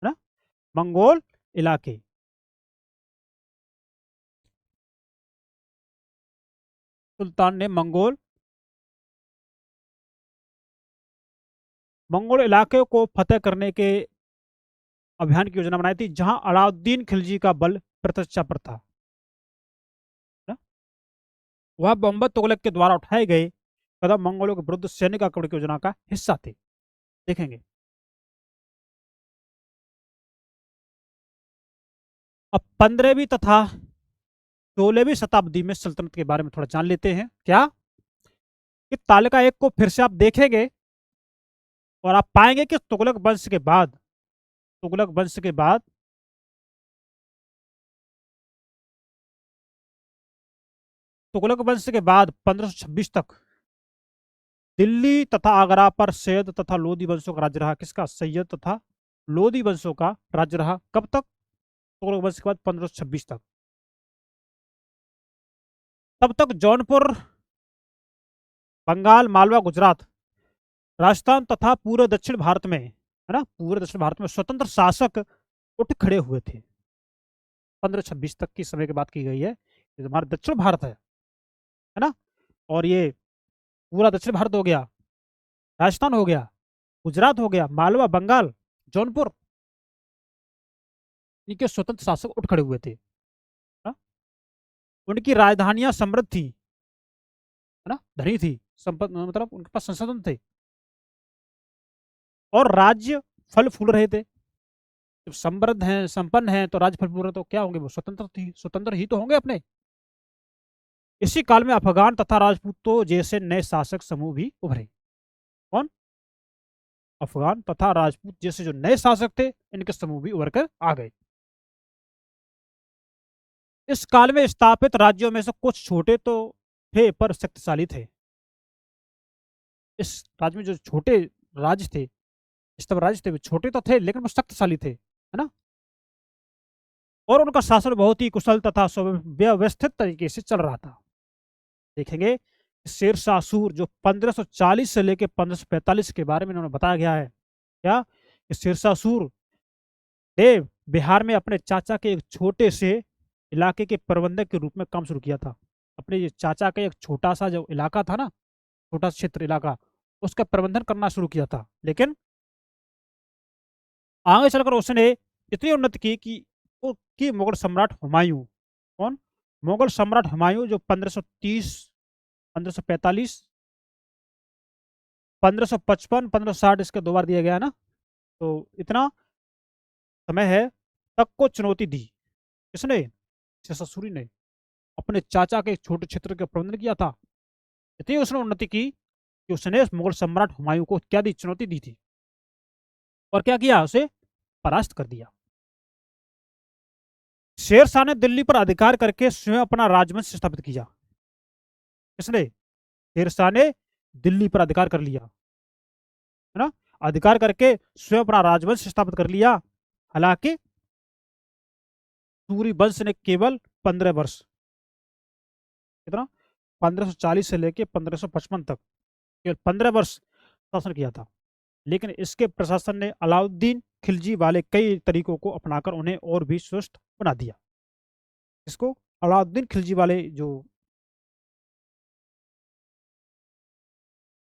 ना। मंगोल इलाके, सुल्तान ने मंगोल इलाके को फतेह करने के अभियान की योजना बनाई थी, जहां अलाउद्दीन खिलजी का बल प्रतिष्ठा पर था ना? वह मोहम्मद तुगलक के द्वारा उठाए गए कदम मंगोलों के विरुद्ध सैनिक आक्रमण की योजना का हिस्सा थे। देखेंगे। अब 15वीं तथा 16वीं शताब्दी में सल्तनत के बारे में थोड़ा जान लेते हैं। क्या? कि तालिका एक को फिर से आप देखेंगे और आप पाएंगे कि तुगलक वंश के बाद तुगलक वंश के बाद 1526 तक दिल्ली तथा आगरा पर सैयद तथा लोधी वंशों का राज्य रहा। किसका? सैयद तथा लोधी वंशों का राज्य रहा। कब तक? तुगलक वंश के बाद 1526 तक। तब तक जौनपुर, बंगाल, मालवा, गुजरात, राजस्थान तथा पूरे दक्षिण भारत में, है ना, पूरे दक्षिण भारत में स्वतंत्र शासक उठ खड़े हुए थे। 1526 तक की समय की बात की गई है। ये हमारा दक्षिण भारत है ना। और ये पूरा दक्षिण भारत हो गया, राजस्थान हो गया, गुजरात हो गया, मालवा, बंगाल, जौनपुर, इनके स्वतंत्र शासक उठ खड़े हुए थे ना? उनकी राजधानियां समृद्ध थी, है ना, धनी थी, संपन्न, मतलब उनके पास संसाधन थे और राज्य फल फूल रहे थे। जब समृद्ध हैं, संपन्न हैं, तो राज्य फल फूल रहे, तो क्या होंगे? वो स्वतंत्र ही तो होंगे अपने। इसी काल में अफगान तथा राजपूतों जैसे नए शासक समूह भी उभरे। कौन? अफगान तथा राजपूत जैसे जो नए शासक थे, इनके समूह भी उभर कर आ गए। इस काल में स्थापित राज्यों में से कुछ छोटे तो थे पर शक्तिशाली थे। इस राज्य में जो छोटे राज्य थे, स्तंभ राज्य थे, वे छोटे तो थे लेकिन वो शक्तिशाली थे, है ना? और उनका शासन बहुत ही कुशल तथा सुव्यवस्थित तरीके से चल रहा था। देखेंगे शेरशाह सूर जो 1540 से लेकर 1545 के बारे में इन्होंने बताया गया है। क्या कि शेरशाह सूर ने बिहार में अपने चाचा के एक छोटे से इलाके के प्रबंधक के रूप में काम शुरू किया था। अपने ये चाचा का एक छोटा सा जो इलाका था ना, छोटा सा क्षेत्र इलाका, उसका प्रबंधन करना शुरू किया था। लेकिन आगे चलकर उसने इतनी उन्नति की कि वो कि मुगल सम्राट हुमायूं, कौन? मुगल सम्राट हुमायूं जो 1530, 1545, 1555, 1560 इसके 2 बार दिया गया है ना, तो इतना समय है तक को चुनौती दी। किसने? शेरशाह सूरी ने अपने चाचा के एक छोटे क्षेत्र का प्रबंधन किया था। इतनी उसने उन्नति की कि उसने मुगल सम्राट हुमायूं को क्या दी? चुनौती दी थी। और क्या किया? उसे परास्त कर दिया। शेर शाह ने दिल्ली पर अधिकार करके स्वयं अपना राजवंश स्थापित किया। किसने? शेर शाह ने दिल्ली पर अधिकार कर लिया, है ना? अधिकार करके स्वयं अपना राजवंश स्थापित कर लिया। हालांकि सूरी वंश ने केवल 15 वर्ष, कितना? 1540 से लेकर 1555 तक केवल 15 वर्ष शासन किया था। लेकिन इसके प्रशासन ने अलाउद्दीन खिलजी वाले कई तरीकों को अपनाकर उन्हें और भी सुस्त बना दिया। इसको अलाउद्दीन खिलजी वाले जो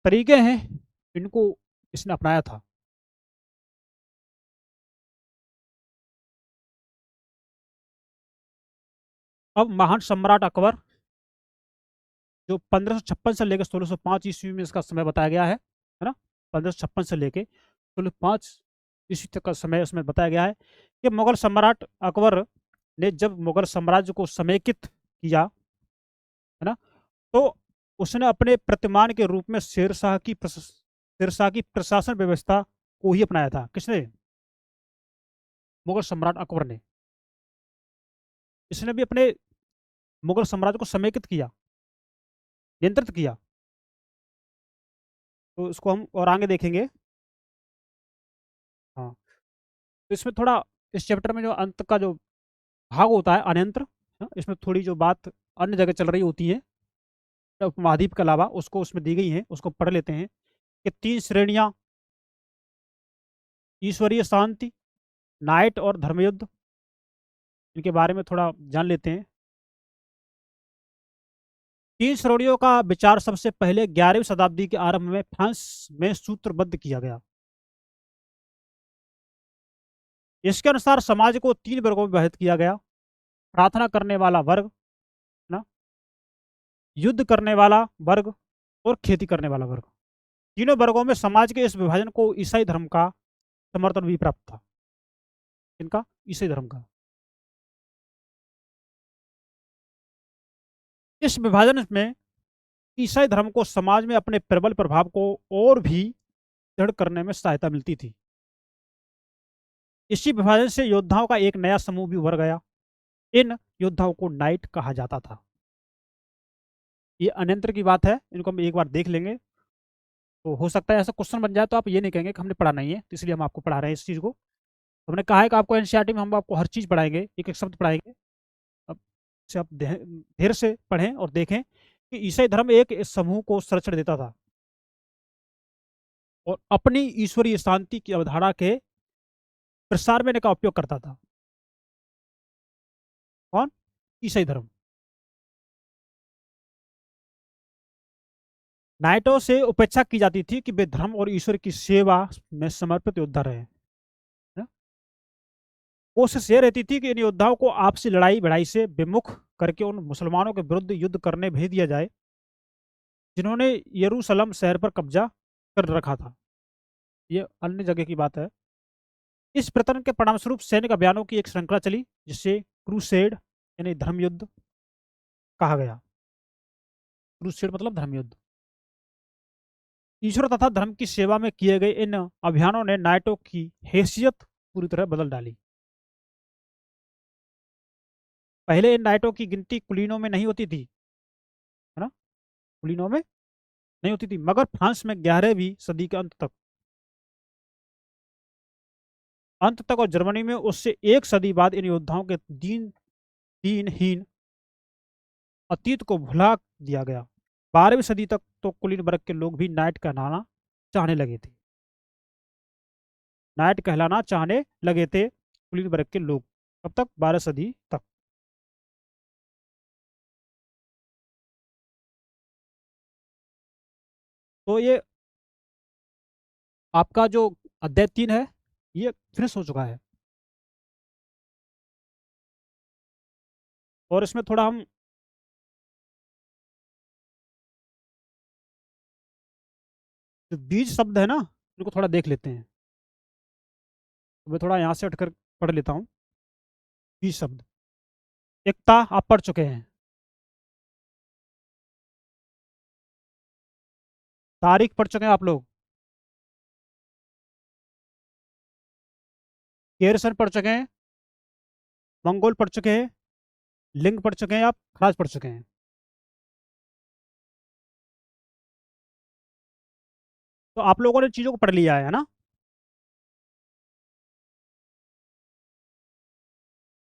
तरीके हैं, इनको इसने अपनाया था। अब महान सम्राट अकबर जो 1556 से लेकर 1605 ईस्वी में इसका समय बताया गया है ना? 1556 से लेकर 1605 ईस्वी तक का समय उसमें बताया गया है कि मुगल सम्राट अकबर ने जब मुगल साम्राज्य को समेकित किया, है ना, तो उसने अपने प्रतिमान के रूप में शेरशाह की प्रशासन व्यवस्था को ही अपनाया था। किसने? मुगल सम्राट अकबर ने। इसने भी अपने मुगल साम्राज्य को समेकित किया, नियंत्रित किया। तो इसको हम और आगे देखेंगे। हाँ, तो इसमें थोड़ा इस चैप्टर में जो अंत का जो भाग होता है अनयंत्र, हाँ, इसमें थोड़ी जो बात अन्य जगह चल रही होती है उपमहाद्वीप के अलावा, उसको उसमें दी गई है, उसको पढ़ लेते हैं कि 3 श्रेणियां: ईश्वरीय शांति, नाइट और धर्मयुद्ध। इनके बारे में थोड़ा जान लेते हैं। 3 श्रेणियों का विचार सबसे पहले 11वीं शताब्दी के आरंभ में फ्रांस में सूत्रबद्ध किया गया। इसके अनुसार समाज को 3 वर्गों में विभाजित किया गया: प्रार्थना करने वाला वर्ग, ना, युद्ध करने वाला वर्ग और खेती करने वाला वर्ग। तीनों वर्गों में समाज के इस विभाजन को ईसाई धर्म का समर्थन भी प्राप्त था। इनका ईसाई धर्म का। इस विभाजन में ईसाई धर्म को समाज में अपने प्रबल प्रभाव को और भी दृढ़ करने में सहायता मिलती थी। इसी विभाजन से योद्धाओं का एक नया समूह भी उभर गया। इन योद्धाओं को नाइट कहा जाता था। ये अनंतर की बात है, इनको हम एक बार देख लेंगे तो हो सकता है ऐसा क्वेश्चन बन जाए तो आप ये नहीं कहेंगे कि हमने पढ़ा नहीं है, तो इसलिए हम आपको पढ़ा रहे हैं इस चीज़ को। हमने कहा है कि आपको एनसीईआरटी में हम आपको हर चीज़ पढ़ाएंगे, एक एक शब्द पढ़ाएंगे। अब से आप धैर्य से पढ़ें और देखें कि ईसाई धर्म एक इस समूह को संरक्षण देता था और अपनी ईश्वरीय शांति की अवधारणा के प्रसार में इनका उपयोग करता था। कौन? ईसाई धर्म। नाइटों से उपेक्षा की जाती थी कि वे धर्म और ईश्वर की सेवा में समर्पित योद्धा रहे। कोशिश ये रहती थी कि इन योद्धाओं को आपसी लड़ाई भिड़ाई से विमुख करके उन मुसलमानों के विरुद्ध युद्ध करने भेज दिया जाए जिन्होंने यरूशलेम शहर पर कब्जा कर रखा था। ये अन्य जगह की बात है। इस प्रयत्न के परिणामस्वरूप सैनिक अभियानों की एक श्रृंखला चली जिसे क्रूसेड यानी धर्मयुद्ध कहा गया। क्रूसेड मतलब धर्मयुद्ध। ईश्वर तथा धर्म की सेवा में किए गए इन अभियानों ने नाइटों की हैसियत पूरी तरह बदल डाली। पहले इन नाइटों की गिनती कुलीनों में नहीं होती थी, है ना, कुलीनों में नहीं होती थी, मगर फ्रांस में 11वीं सदी के अंत तक और जर्मनी में उससे एक सदी बाद इन योद्धाओं के दीनहीन अतीत को भुला दिया गया। 12वीं सदी तक तो कुलीन वर्ग के लोग भी नाइट कहलाना चाहने लगे थे, नाइट कहलाना चाहने लगे थे कुलीन वर्ग के लोग। कब तक? 12 सदी तक। तो ये आपका जो अध्याय 3 है ये फिनिश हो चुका है, और इसमें थोड़ा हम जो बीज शब्द है ना उनको थोड़ा देख लेते हैं। तो मैं थोड़ा यहाँ से हटकर पढ़ लेता हूँ। बीज शब्द, एकता आप पढ़ चुके हैं, तारीख पढ़ चुके हैं आप लोग, केरसन पढ़ चुके हैं, मंगोल पढ़ चुके हैं, लिंग पढ़ चुके हैं, आप खराज पढ़ चुके हैं। तो आप लोगों ने चीज़ों को पढ़ लिया है ना।